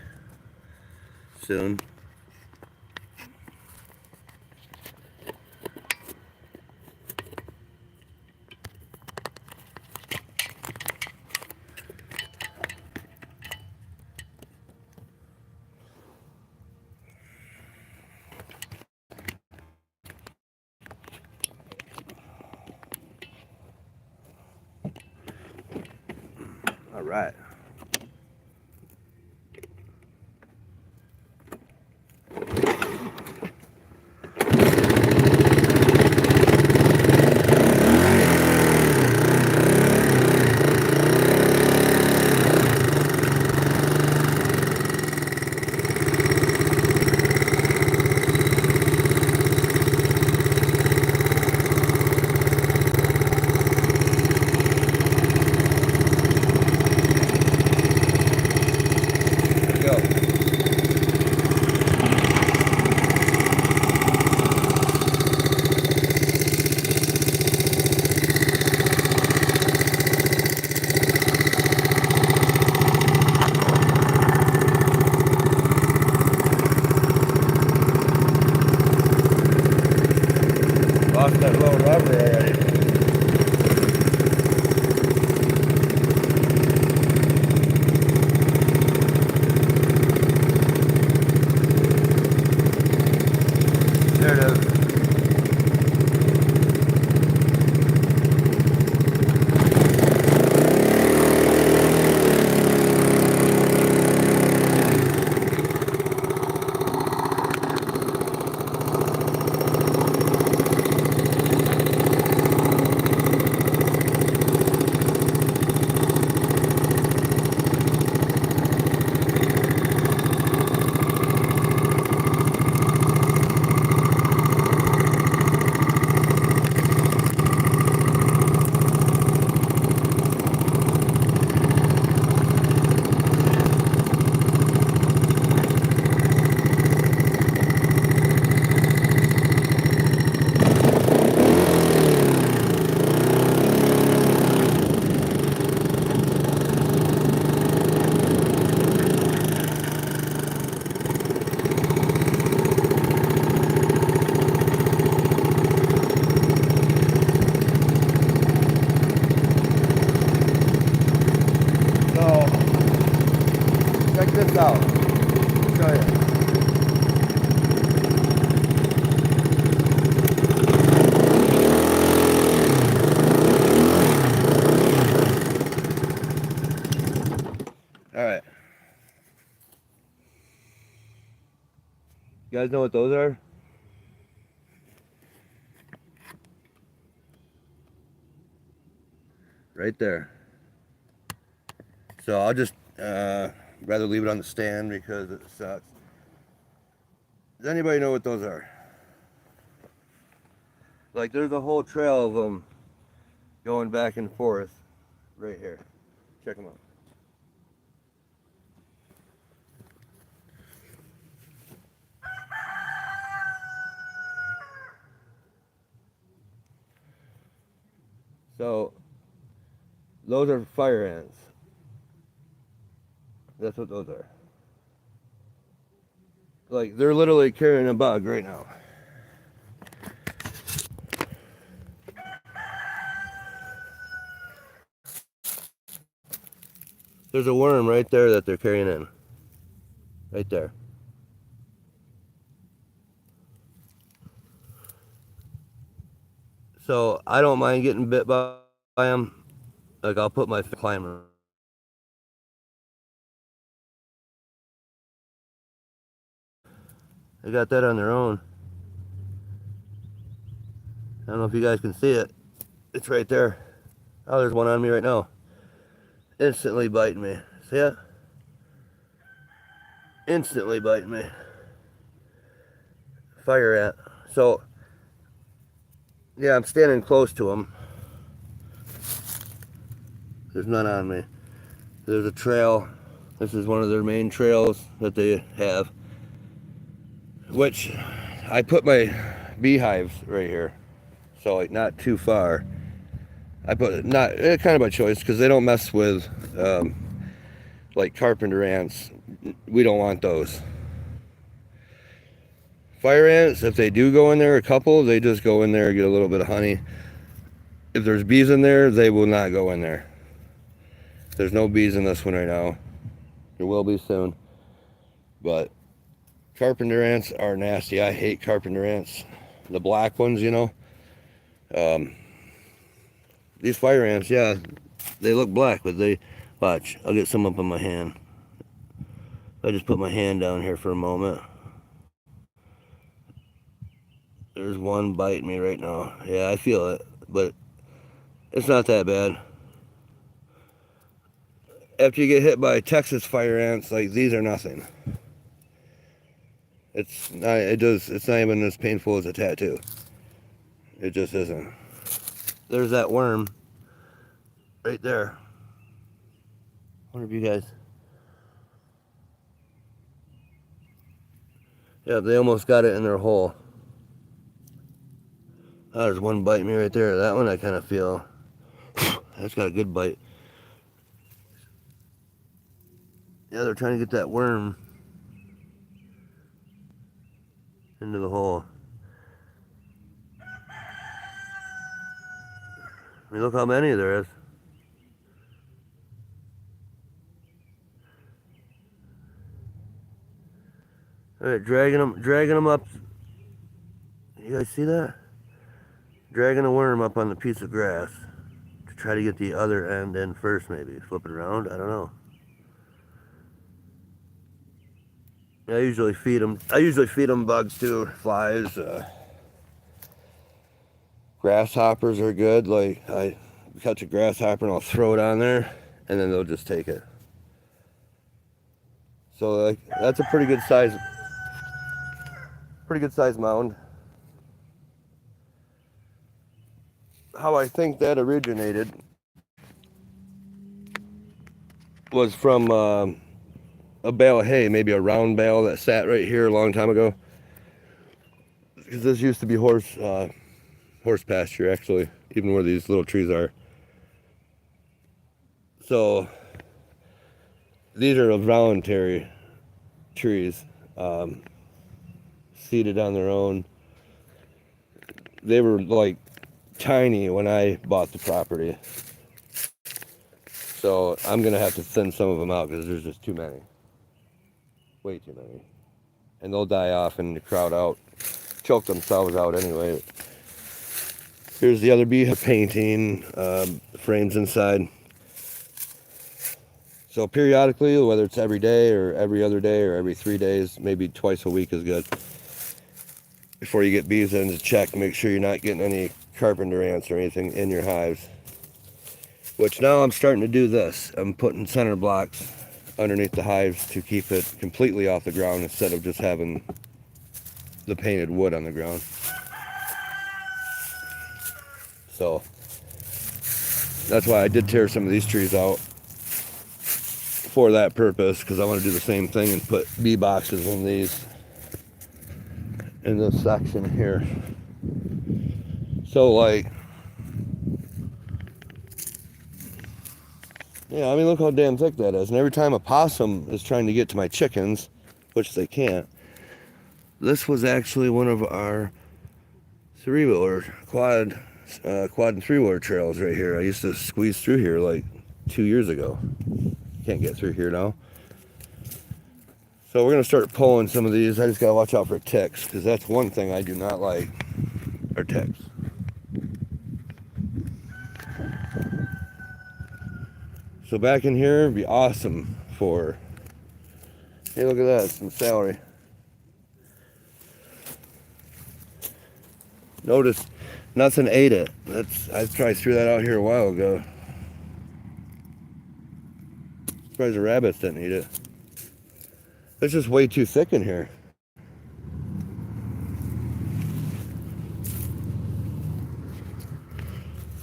soon. All right. Lost that little rubber already. There it is. Check this out. I'll show you. All right. You guys know what those are? Right there. So I'll just rather leave it on the stand because it sucks. Does anybody know what those are? Like there's a whole trail of them going back and forth right here. Check them out. So those are fire ants. That's what those are. Like they're literally carrying a bug right now. There's a worm right there that they're carrying in. Right there. So I don't mind getting bit by them. Like I'll put my climber. They got that on their own. I don't know if you guys can see it. It's right there. Oh, there's one on me right now. Instantly biting me. See it? Instantly biting me. Fire ant. So, yeah, I'm standing close to them. There's none on me. There's a trail. This is one of their main trails that they have, which I put my beehives right here, so like not too far. I put it not kind of by choice because they don't mess with like carpenter ants. We don't want those. Fire ants, if they do go in there, a couple, they just go in there and get a little bit of honey. If there's bees in there, they will not go in there. There's no bees in this one right now. There will be soon. But carpenter ants are nasty. I hate carpenter ants. The black ones, you know. These fire ants, yeah, they look black, but they, watch, I'll get some up on my hand. I just put my hand down here for a moment. There's one biting me right now. Yeah, I feel it, but it's not that bad. After you get hit by Texas fire ants, like these are nothing. It's not even as painful as a tattoo. It just isn't. There's that worm right there. I wonder if you guys. Yeah, they almost got it in their hole. Oh, there's one biting me right there. That one I kind of feel. That's got a good bite. Yeah, they're trying to get that worm into the hole. I mean, look how many there is. All right, dragging them up. You guys see that? Dragging a worm up on the piece of grass to try to get the other end in first, maybe. Flip it around, I don't know. I usually feed them bugs too, flies. Grasshoppers are good. Like, I catch a grasshopper and I'll throw it on there, and then they'll just take it. So like, that's a pretty good size mound. How I think that originated was from a bale of hay, maybe a round bale that sat right here a long time ago. Because this used to be horse pasture, actually, even where these little trees are. So these are voluntary trees, seeded on their own. They were like tiny when I bought the property. So I'm gonna have to thin some of them out because there's just too many. Way too many. And they'll die off and crowd out, choke themselves out anyway. Here's the other beehive painting, frames inside. So periodically, whether it's every day or every other day or every 3 days, maybe twice a week is good. Before you get bees in, to check, make sure you're not getting any carpenter ants or anything in your hives. Which now I'm starting to do this. I'm putting center blocks underneath the hives to keep it completely off the ground instead of just having the painted wood on the ground. So that's why I did tear some of these trees out for that purpose, because I want to do the same thing and put bee boxes in these, in this section here. So like, yeah, I mean, look how damn thick that is. And every time a possum is trying to get to my chickens, which they can't, this was actually one of our three-wheeler, quad and three-wheeler trails right here. I used to squeeze through here like 2 years ago. Can't get through here now. So we're gonna start pulling some of these. I just gotta watch out for ticks, because that's one thing I do not like, are ticks. So back in here would be awesome for, hey, look at that, some celery. Notice nothing ate it. I threw that out here a while ago. Surprised the rabbits didn't eat it. It's just way too thick in here.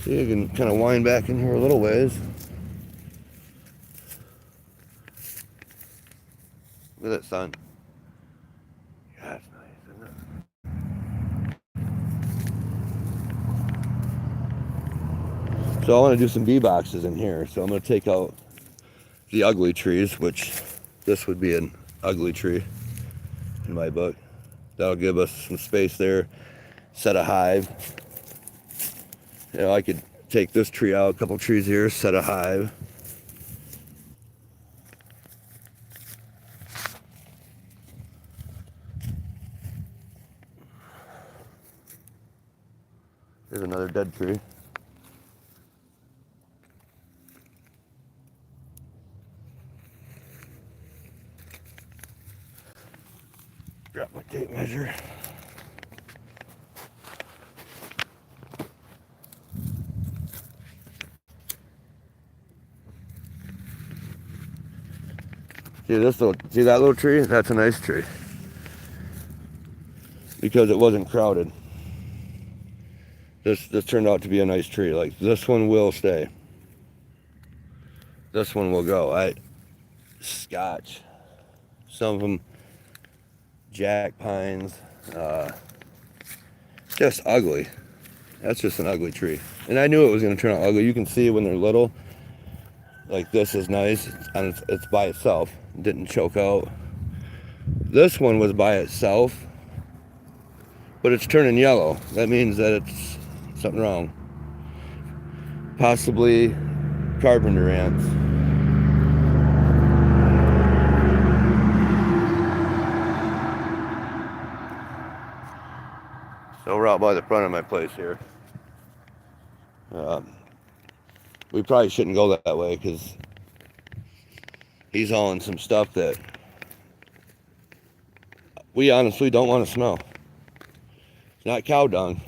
See, you can kind of wind back in here a little ways. Look at that sun. Yeah, that's nice, isn't it? So I want to do some bee boxes in here. So I'm going to take out the ugly trees, which this would be an ugly tree in my book. That'll give us some space there. Set a hive. You know, I could take this tree out, a couple trees here, set a hive. There's another dead tree. Grab my tape measure. See that little tree? That's a nice tree. Because it wasn't crowded. This turned out to be a nice tree. Like, this one will stay. This one will go. Scotch. Some of them jack pines. Just ugly. That's just an ugly tree. And I knew it was going to turn out ugly. You can see when they're little. Like, this is nice. And it's by itself. It didn't choke out. This one was by itself. But it's turning yellow. That means that it's something wrong. Possibly carpenter ants. So we're out by the front of my place here. We probably shouldn't go that way because he's hauling some stuff that we honestly don't want to smell. It's not cow dung.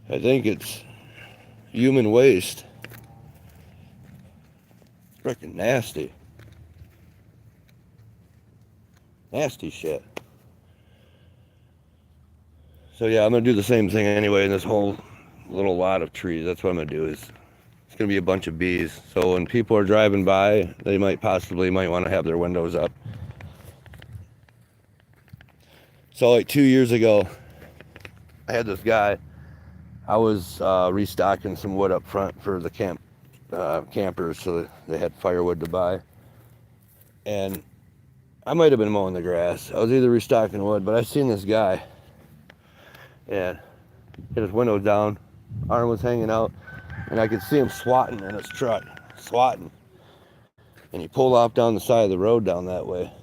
I think it's human waste. Freaking nasty. Nasty shit. So yeah, I'm going to do the same thing anyway in this whole little lot of trees. That's what I'm going to do. It's going to be a bunch of bees. So when people are driving by, they might want to have their windows up. So like 2 years ago, I had this guy. I was restocking some wood up front for the campers so that they had firewood to buy. And I might have been mowing the grass. I was either restocking wood, but I seen this guy. And he had his windows down, arm was hanging out, and I could see him swatting in his truck. Swatting. And he pulled off down the side of the road down that way.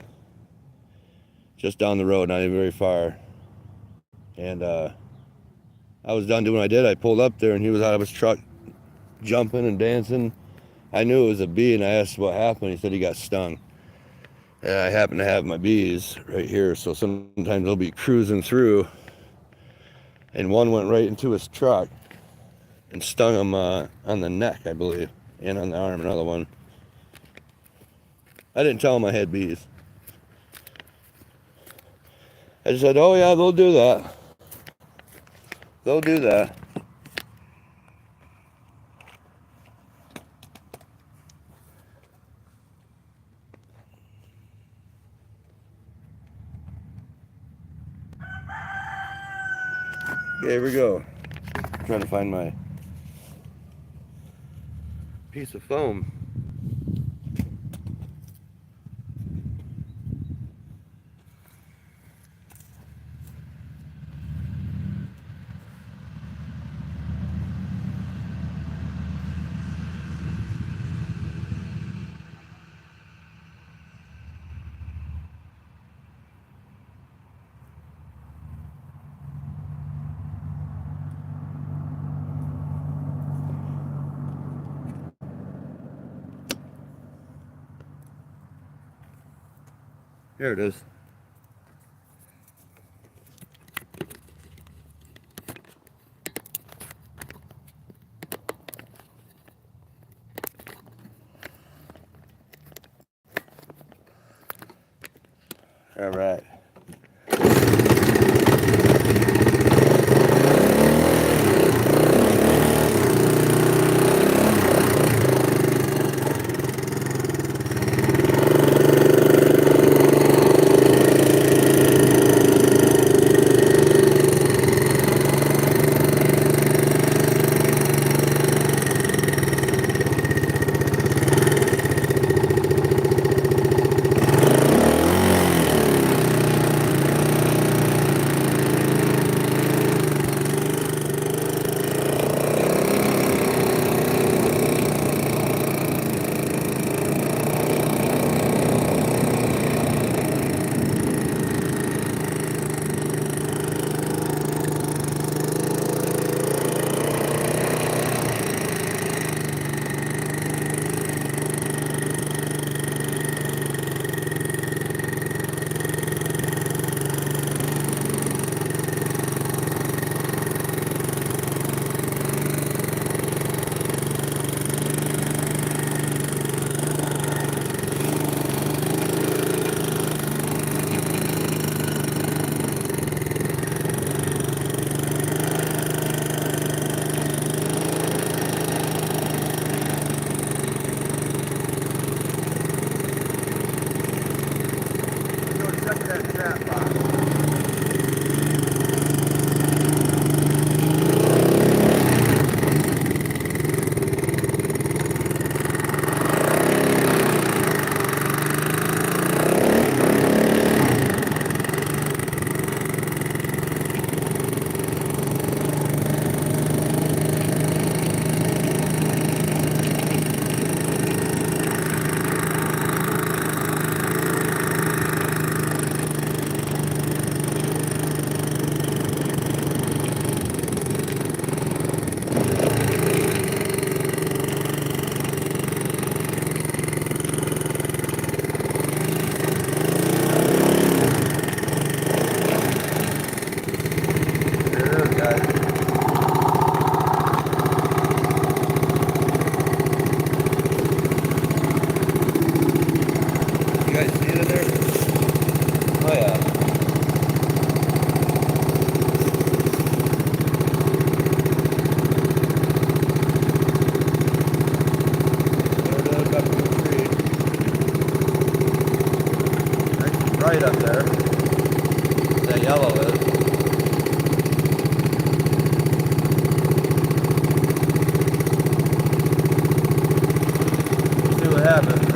Just down the road, not even very far. And I was done doing what I did. I pulled up there and he was out of his truck jumping and dancing. I knew it was a bee and I asked what happened. He said he got stung. And I happen to have my bees right here, so sometimes they'll be cruising through. And one went right into his truck and stung him on the neck, I believe, and on the arm, another one. I didn't tell him I had bees. I just said, oh yeah, they'll do that. They'll do that. Okay, here we go. I'm trying to find my piece of foam. Here it is. All right. Right up there. That yellow is. We'll see what happens.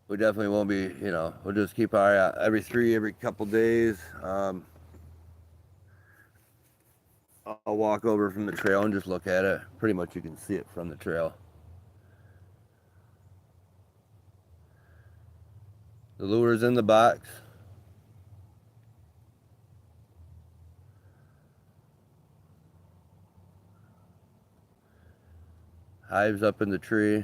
We definitely won't be, you know, we'll just keep our eye out every couple days. I'll walk over from the trail and just look at it. Pretty much you can see it from the trail. The lure's in the box. Hive's up in the tree.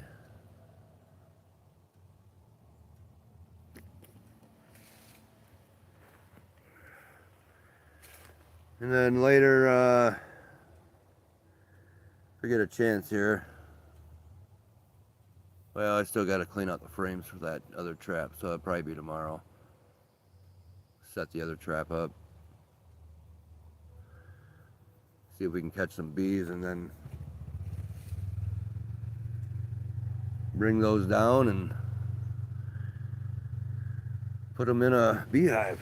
And then later, if we get a chance here, well, I still got to clean out the frames for that other trap, so it'll probably be tomorrow. Set the other trap up. See if we can catch some bees and then bring those down and put them in a beehive.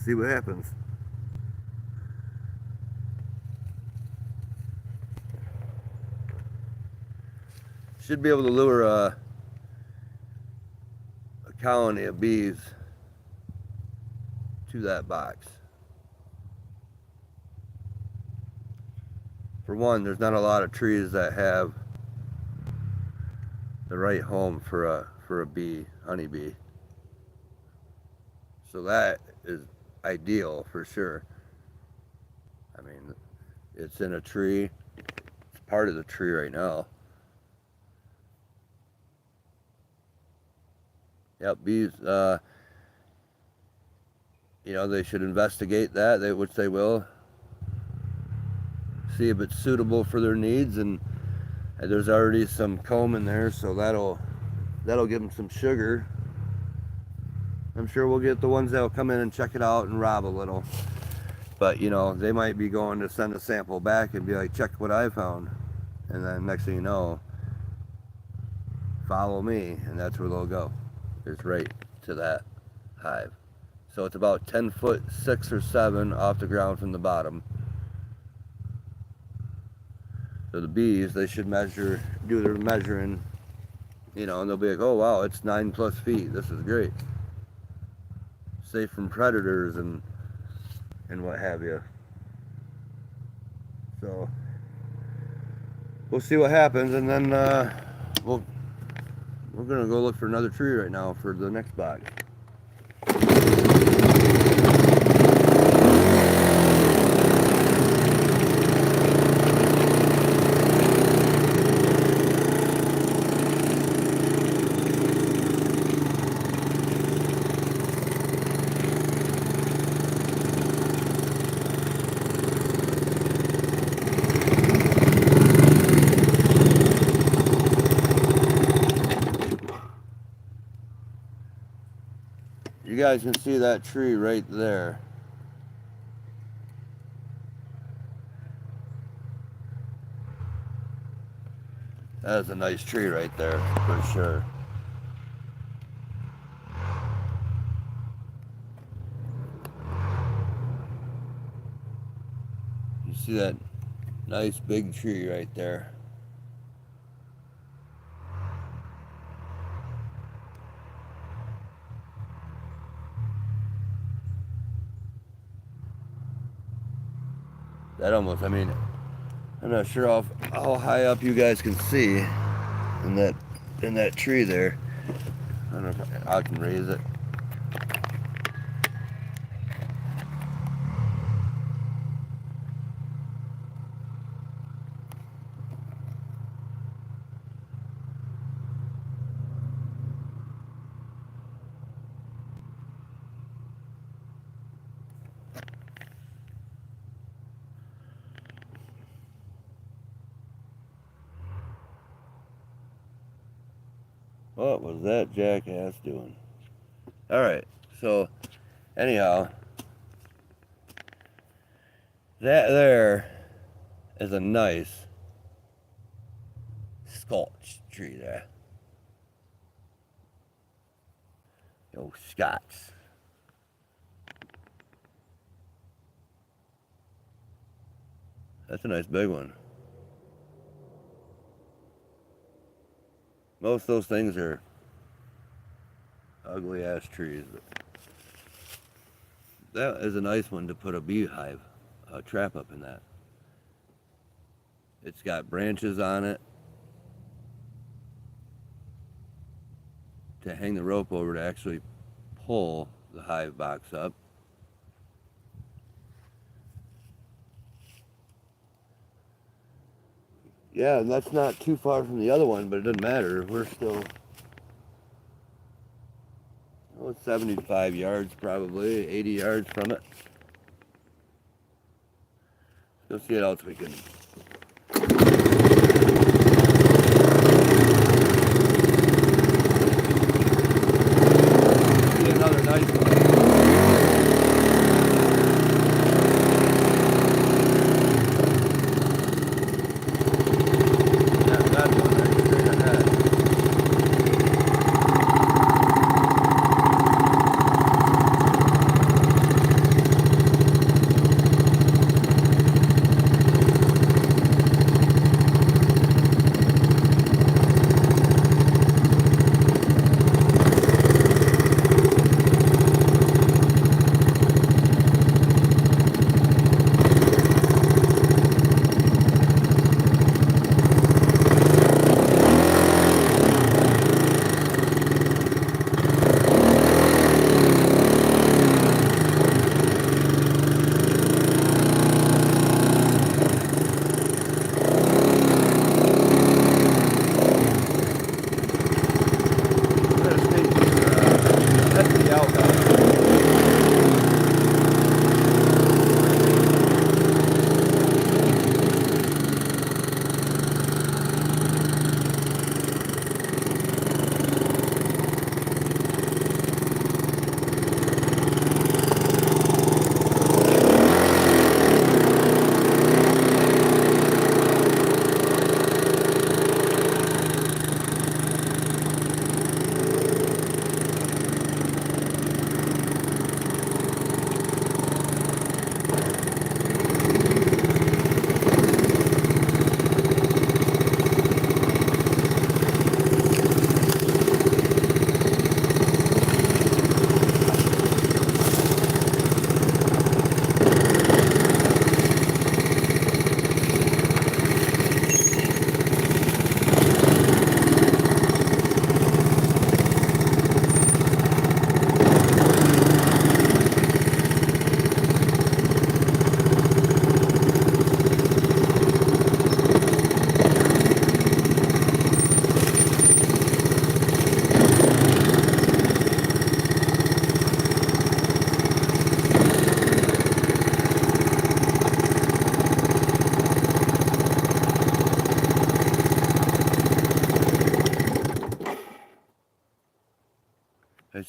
See what happens. Should be able to lure a colony of bees to that box. For one, there's not a lot of trees that have the right home for a bee, honeybee. So that is ideal for sure. I mean, it's in a tree. It's part of the tree right now. Yep, bees, you know, they should investigate that, which they will. See if it's suitable for their needs, and there's already some comb in there, so that'll give them some sugar. I'm sure we'll get the ones that'll come in and check it out and rob a little. But, you know, they might be going to send a sample back and be like, check what I found. And then next thing you know, follow me, and that's where they'll go. It's right to that hive. So it's about 10 foot 6 or 7 off the ground from the bottom. So the bees, they should do their measuring, you know, and they'll be like, oh wow, it's 9+ feet. This is great. Safe from predators and what have you. So we'll see what happens, and then we're gonna go look for another tree right now for the next box. You guys can see that tree right there. That is a nice tree right there, for sure. You see that nice big tree right there? That almost, I mean, I'm not sure how high up you guys can see in that tree there. I don't know if I can raise it. What was that jackass doing? Alright, so anyhow, that there is a nice Scotch tree there. Yo, Scots. That's a nice big one. Most of those things are ugly ass trees, but that is a nice one to put a beehive trap up in that. It's got branches on it to hang the rope over to actually pull the hive box up. Yeah, and that's not too far from the other one, but it doesn't matter. We're still, oh, 75 yards probably, 80 yards from it. Let's see what else we can. See another nice one.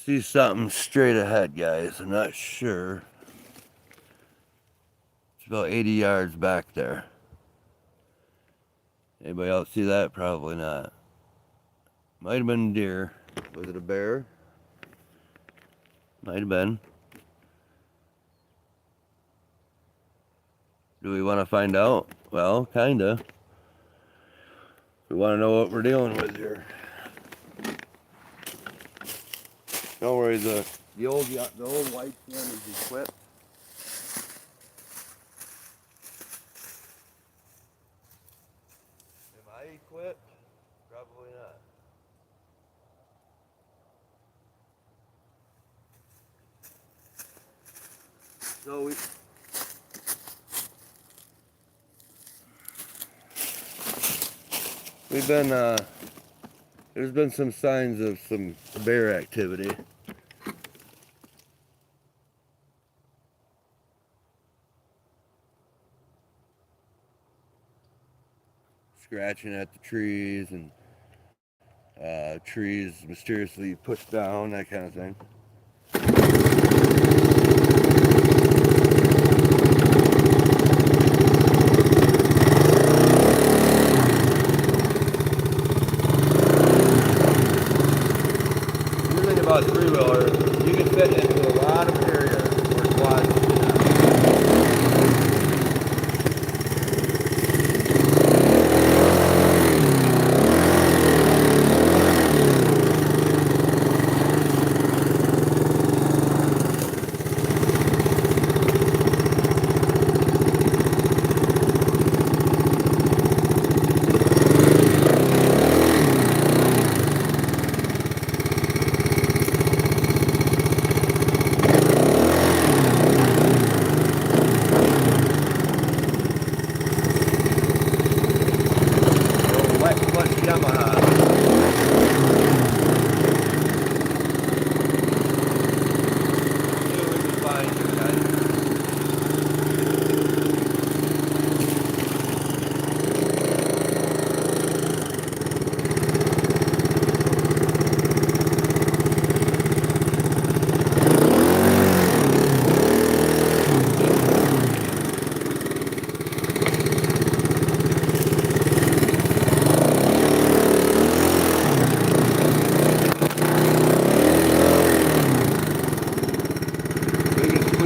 see something straight ahead, guys. I'm not sure. It's about 80 yards back there. Anybody else see that? Probably not. Might have been deer. Was it a bear? Might have been. Do we want to find out? Well, kinda. We want to know what we're dealing with here. Don't worry, the old white one is equipped. Am I equipped? Probably not. So we've been there's been some signs of some bear activity. Scratching at the trees and trees mysteriously pushed down, that kind of thing. The thing about three-wheeler, you can fit into a lot of areas where quads Yamaha. See what we can find here, guys.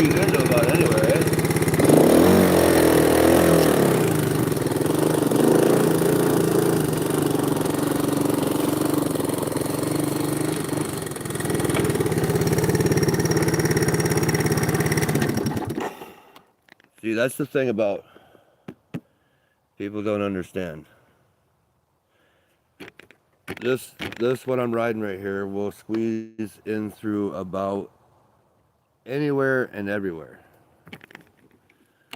Into about anywhere, eh? See, that's the thing about people don't understand. This what I'm riding right here will squeeze in through about anywhere and everywhere.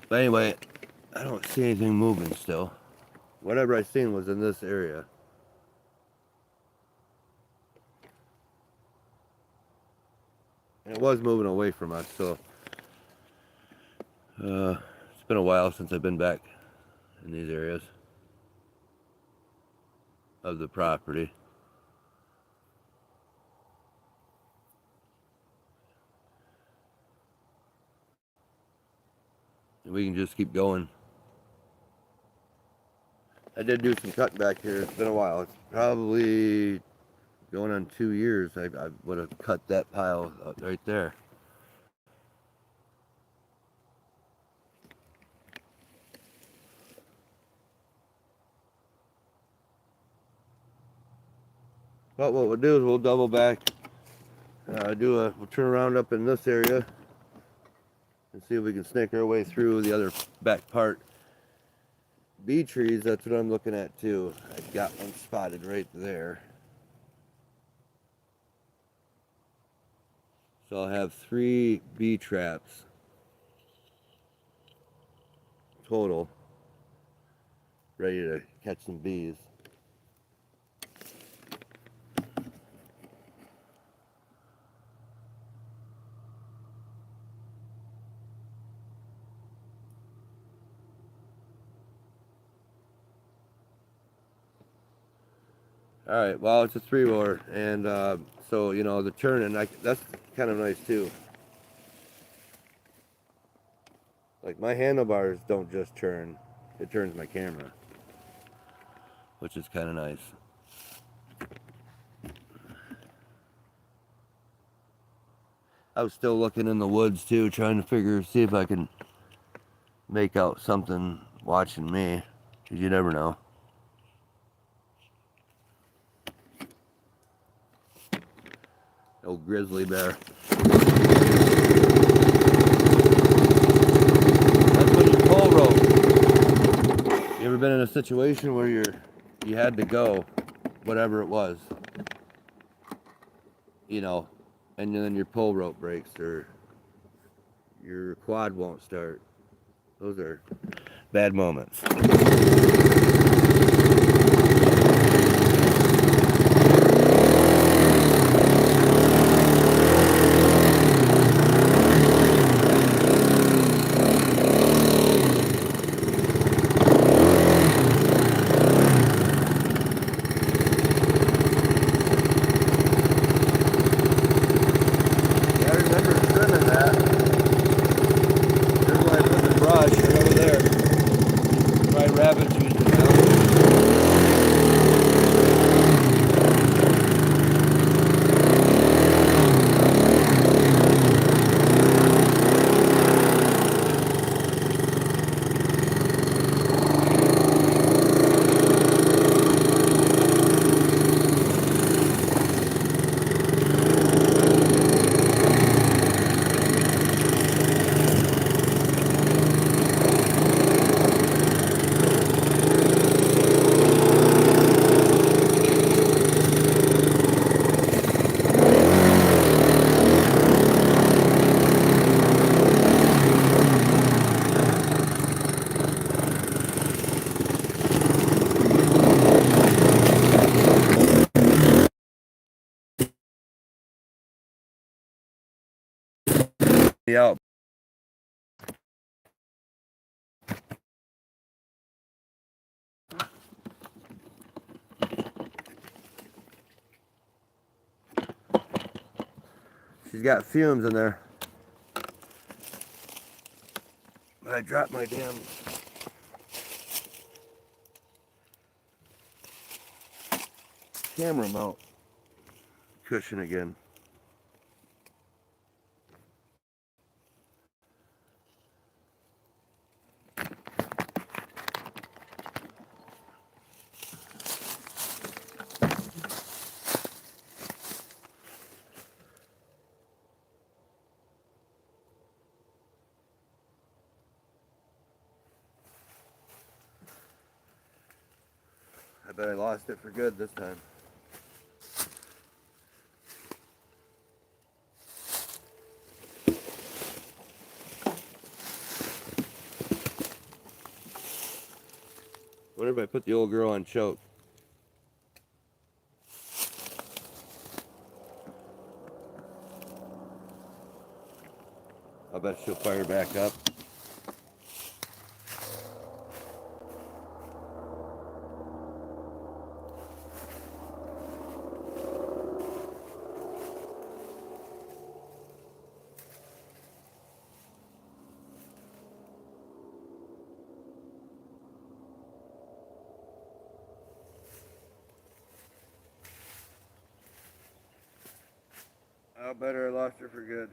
But anyway, I don't see anything moving still. Whatever I seen was in this area. And it was moving away from us, so it's been a while since I've been back in these areas of the property. And we can just keep going. I did do some cut back here. It's been a while. It's probably going on 2 years. I would have cut that pile right there. But what we'll do is we'll double back, we'll turn around up in this area and see if we can snake our way through the other back part. Bee trees, that's what I'm looking at too. I've got one spotted right there. So I'll have 3 bee traps total ready to catch some bees. All right, well, it's a 3-wheeler, and so, you know, the turning, that's kind of nice too. Like, my handlebars don't just turn, it turns my camera, which is kind of nice. I was still looking in the woods too, trying to see if I can make out something watching me, because you never know. Old grizzly bear. That's when you pull rope. You ever been in a situation where you had to go, whatever it was, you know, and then your pull rope breaks or your quad won't start? Those are bad moments. Out. She's got fumes in there. But I dropped my damn camera mount cushion again. I bet I lost it for good this time. What if I put the old girl on choke? I bet she'll fire back up. I better I lost her for good.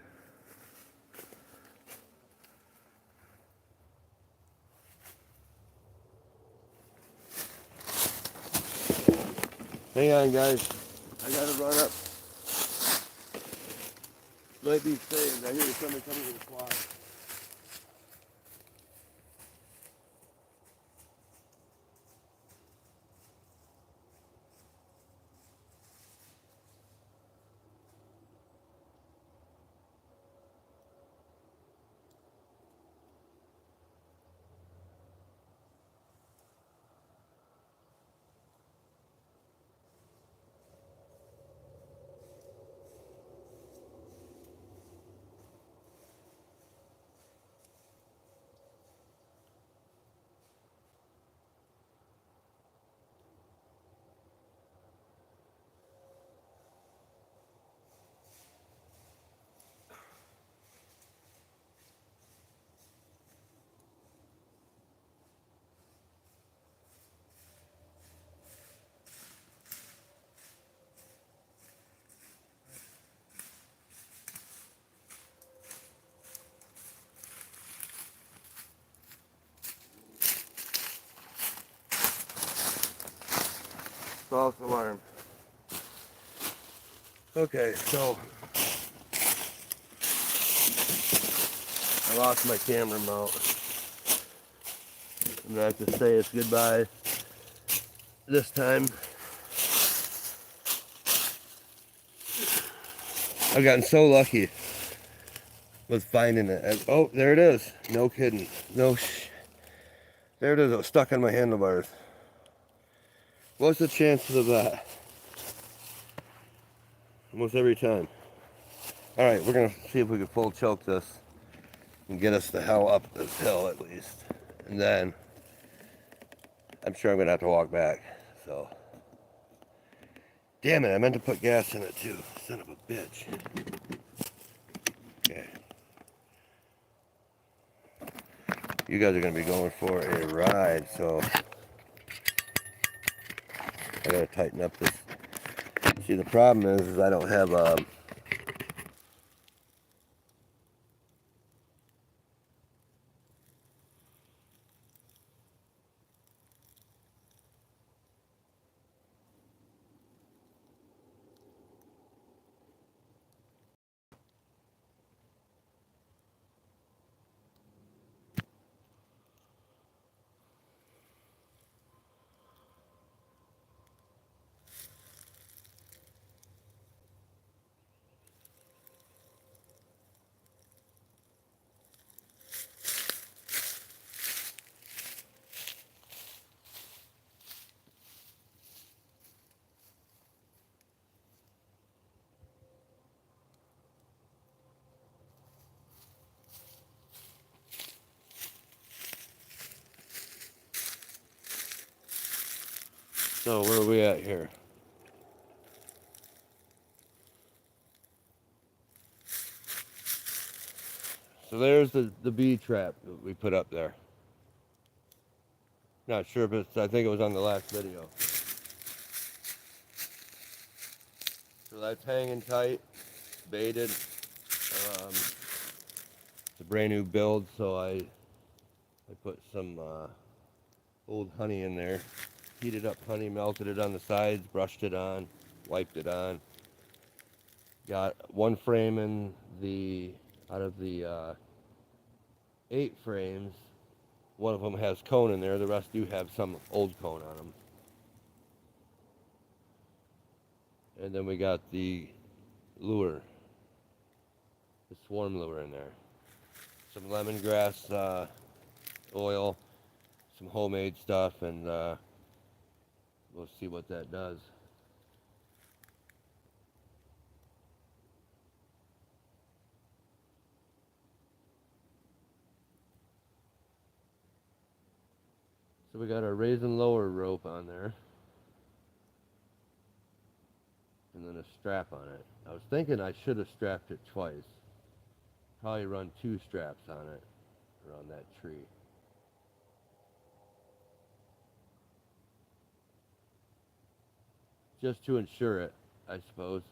Hang on, guys. I gotta run up. Might be saved. I hear somebody coming to the quad. False alarm. Okay, so I lost my camera mount. I'm gonna have to say it's goodbye this time. I've gotten so lucky with finding it. Oh, there it is. No kidding. There it is. It was stuck on my handlebars. What's the chances of that? Almost every time. All right, we're gonna see if we can full choke this and get us the hell up this hill at least. And then I'm sure I'm gonna have to walk back. So, damn it, I meant to put gas in it too. Son of a bitch. Okay. You guys are gonna be going for a ride, so I gotta tighten up this. See, the problem is I don't have So where are we at here? So there's the bee trap that we put up there. Not sure if it's, I think it was on the last video. So that's hanging tight, baited. It's a brand new build, so I put some old honey in there. Heated up honey, melted it on the sides, brushed it on, wiped it on. Got one frame in out of the 8 frames. One of them has cone in there, the rest do have some old cone on them. And then we got the lure, the swarm lure in there. Some lemongrass oil, some homemade stuff, and we'll see what that does. So we got our raise and lower rope on there. And then a strap on it. I was thinking I should have strapped it twice. Probably run 2 straps on it around that tree. Just to ensure it, I suppose.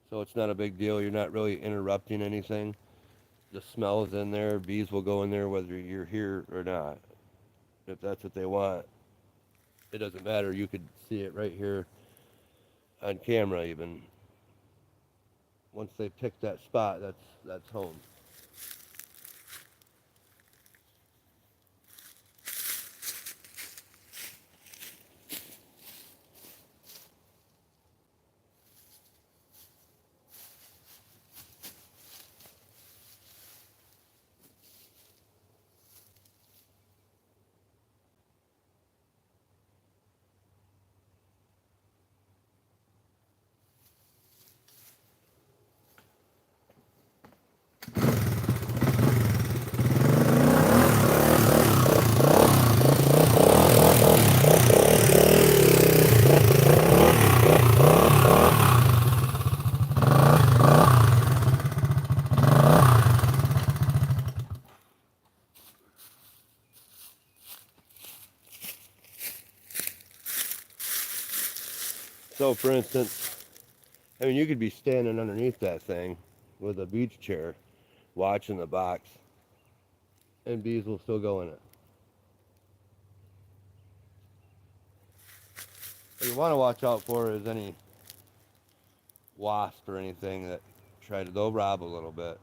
So it's not a big deal. You're not really interrupting anything. The smell is in there. Bees will go in there whether you're here or not. If that's what they want, it doesn't matter. You could see it right here on camera even. Once they pick that spot, that's home. So for instance, I mean, you could be standing underneath that thing with a beach chair watching the box and bees will still go in it. What you want to watch out for is any wasp or anything that they'll rob a little bit.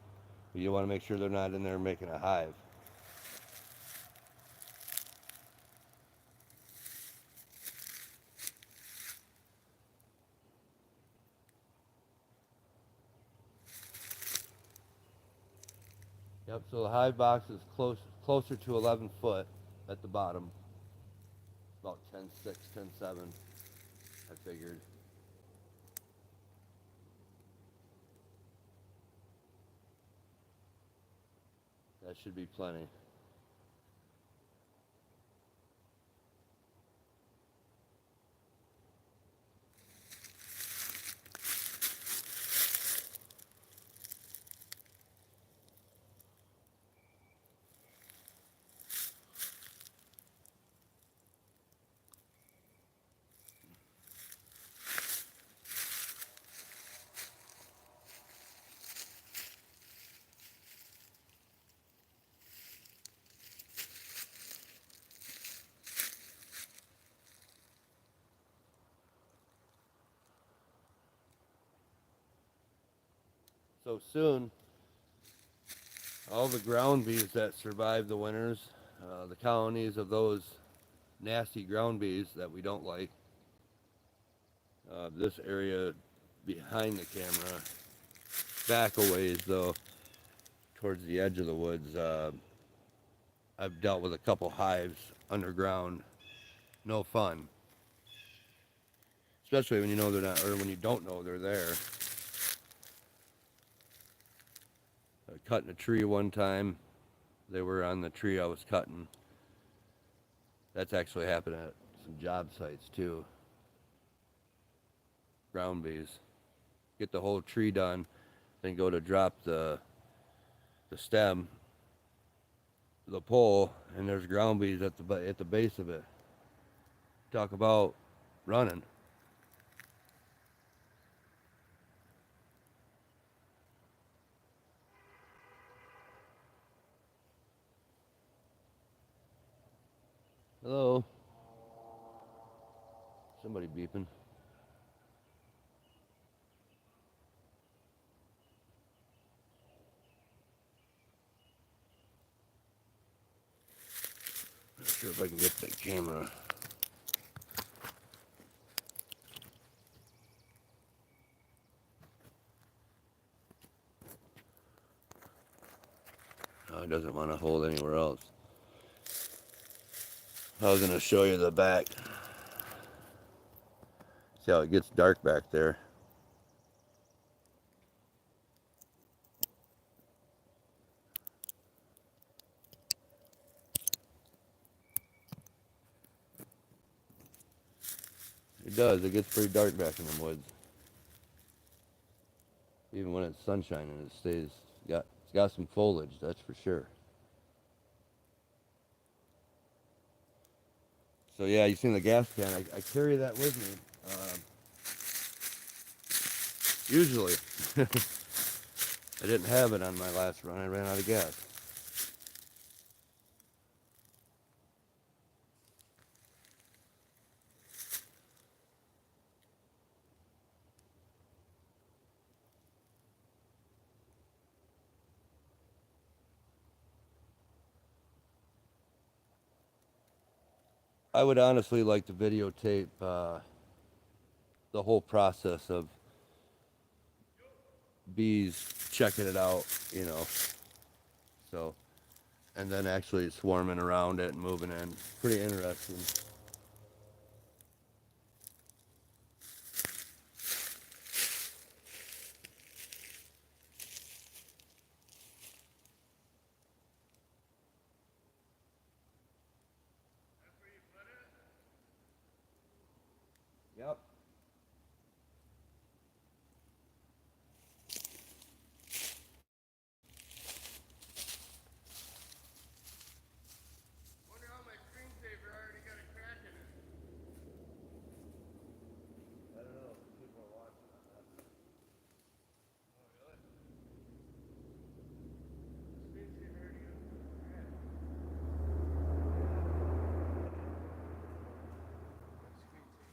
But you want to make sure they're not in there making a hive. Yep, so the hive box is closer to 11 foot at the bottom. About 10.6, 10.7, I figured. That should be plenty. So soon, all the ground bees that survive the winters, the colonies of those nasty ground bees that we don't like, this area behind the camera, back a ways though, towards the edge of the woods, I've dealt with a couple hives underground. No fun. Especially when you know they're not, or when you don't know they're there. Cutting a tree one time. They were on the tree I was cutting. That's actually happened at some job sites too. Ground bees. Get the whole tree done, then go to drop the stem, the pole, and there's ground bees at the base of it. Talk about running. Hello. Somebody beeping. Not sure if I can get the camera. Oh, it doesn't want to hold anywhere else. I was going to show you the back. See how it gets dark back there. It does. It gets pretty dark back in the woods. Even when it's sunshine and it stays. It's got some foliage, that's for sure. So yeah, you seen the gas can. I carry that with me. Usually. I didn't have it on my last run. I ran out of gas. I would honestly like to videotape the whole process of bees checking it out, you know. So, and then actually swarming around it and moving in. Pretty interesting. Yep. Wonder how my screensaver already got a crack in it. I don't know. People are watching on that. Oh, really? The screensaver already got a crack. What screensaver?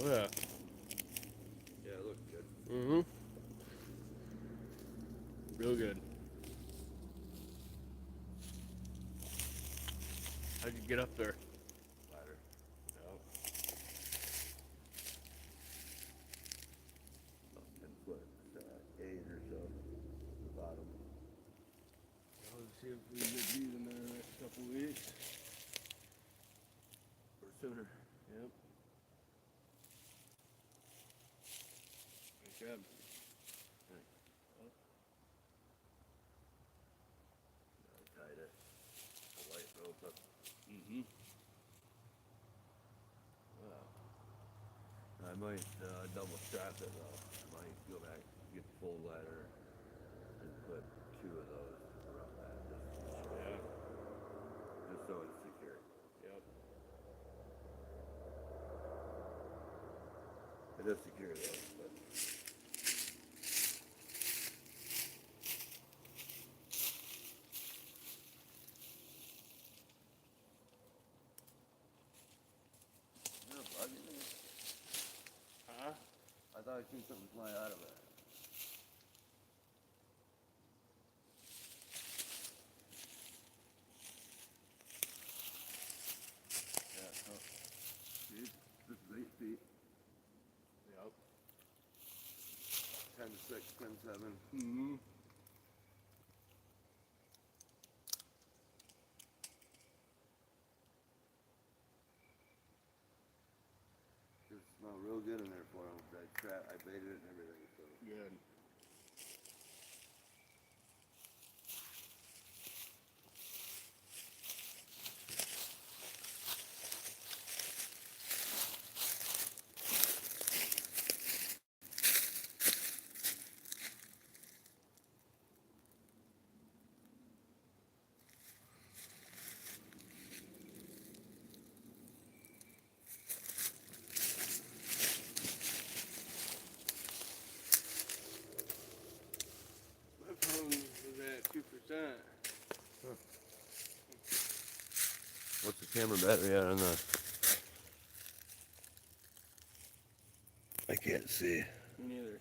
Oh yeah. Yeah, it looks good. Mm-hmm. Real good. How'd you get up there? Ladder. Yep. About 10 foot, 8 or so. The bottom. Let's see if we can get these in there in the next couple weeks. Or sooner. Yep. Good job. I tied it. The light rope up. Mm-hmm. Wow. I might double strap it though. I might go back, get the full ladder, and put 2 of those around that. Yeah. Just so it's secure. Yep. It is secure though, but is there a bug in there? Huh? I thought I seen something fly out of it. Yeah. Oh. See, this is 8 feet. Yep. 10-6, 10-7. Mm-hmm. Just smell real good in there for them. I baited it and everything, so. Good. My phone was at 2%. What's the camera battery at on the? I can't see. Me neither.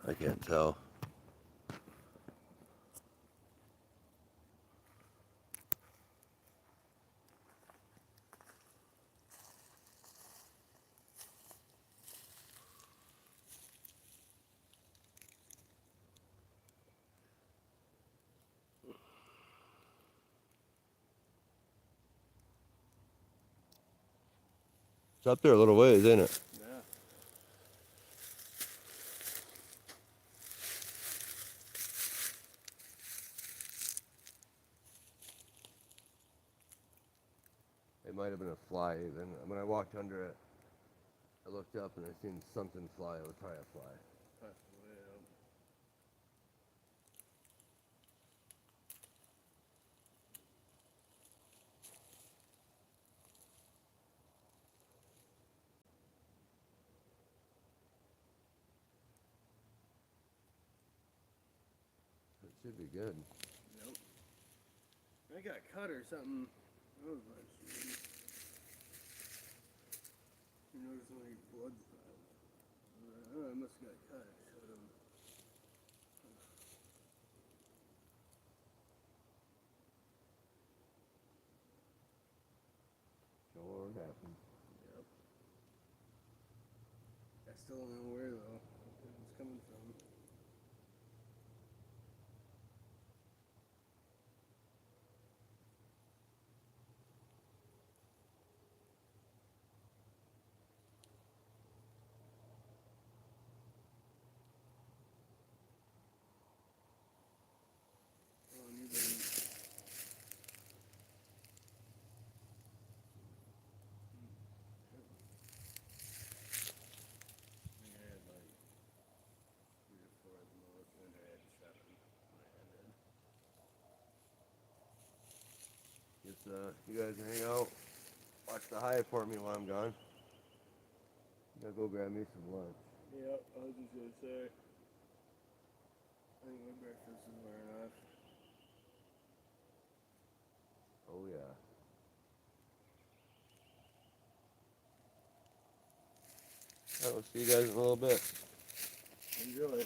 I can't tell. It's up there a little ways, isn't it? Yeah. It might have been a fly even. When I walked under it, I looked up and I seen something fly. It was probably a fly. Possibly, yep. It should be good. Yep. I got cut or something. I was like, you notice when he blood spots. I must have got cut. I showed him. Sure happened. Yep. I still don't know where though. It's coming from. Oh, and you've been. I had like 3 or 4 at the most, and then I had 7 when I ended. Guess you guys hang out, watch the hive for me while I'm gone. I'm gonna go grab me some lunch. Yep, I was just gonna say. I think my breakfast is wearing off. Oh yeah. I'll see you guys in a little bit. Enjoy.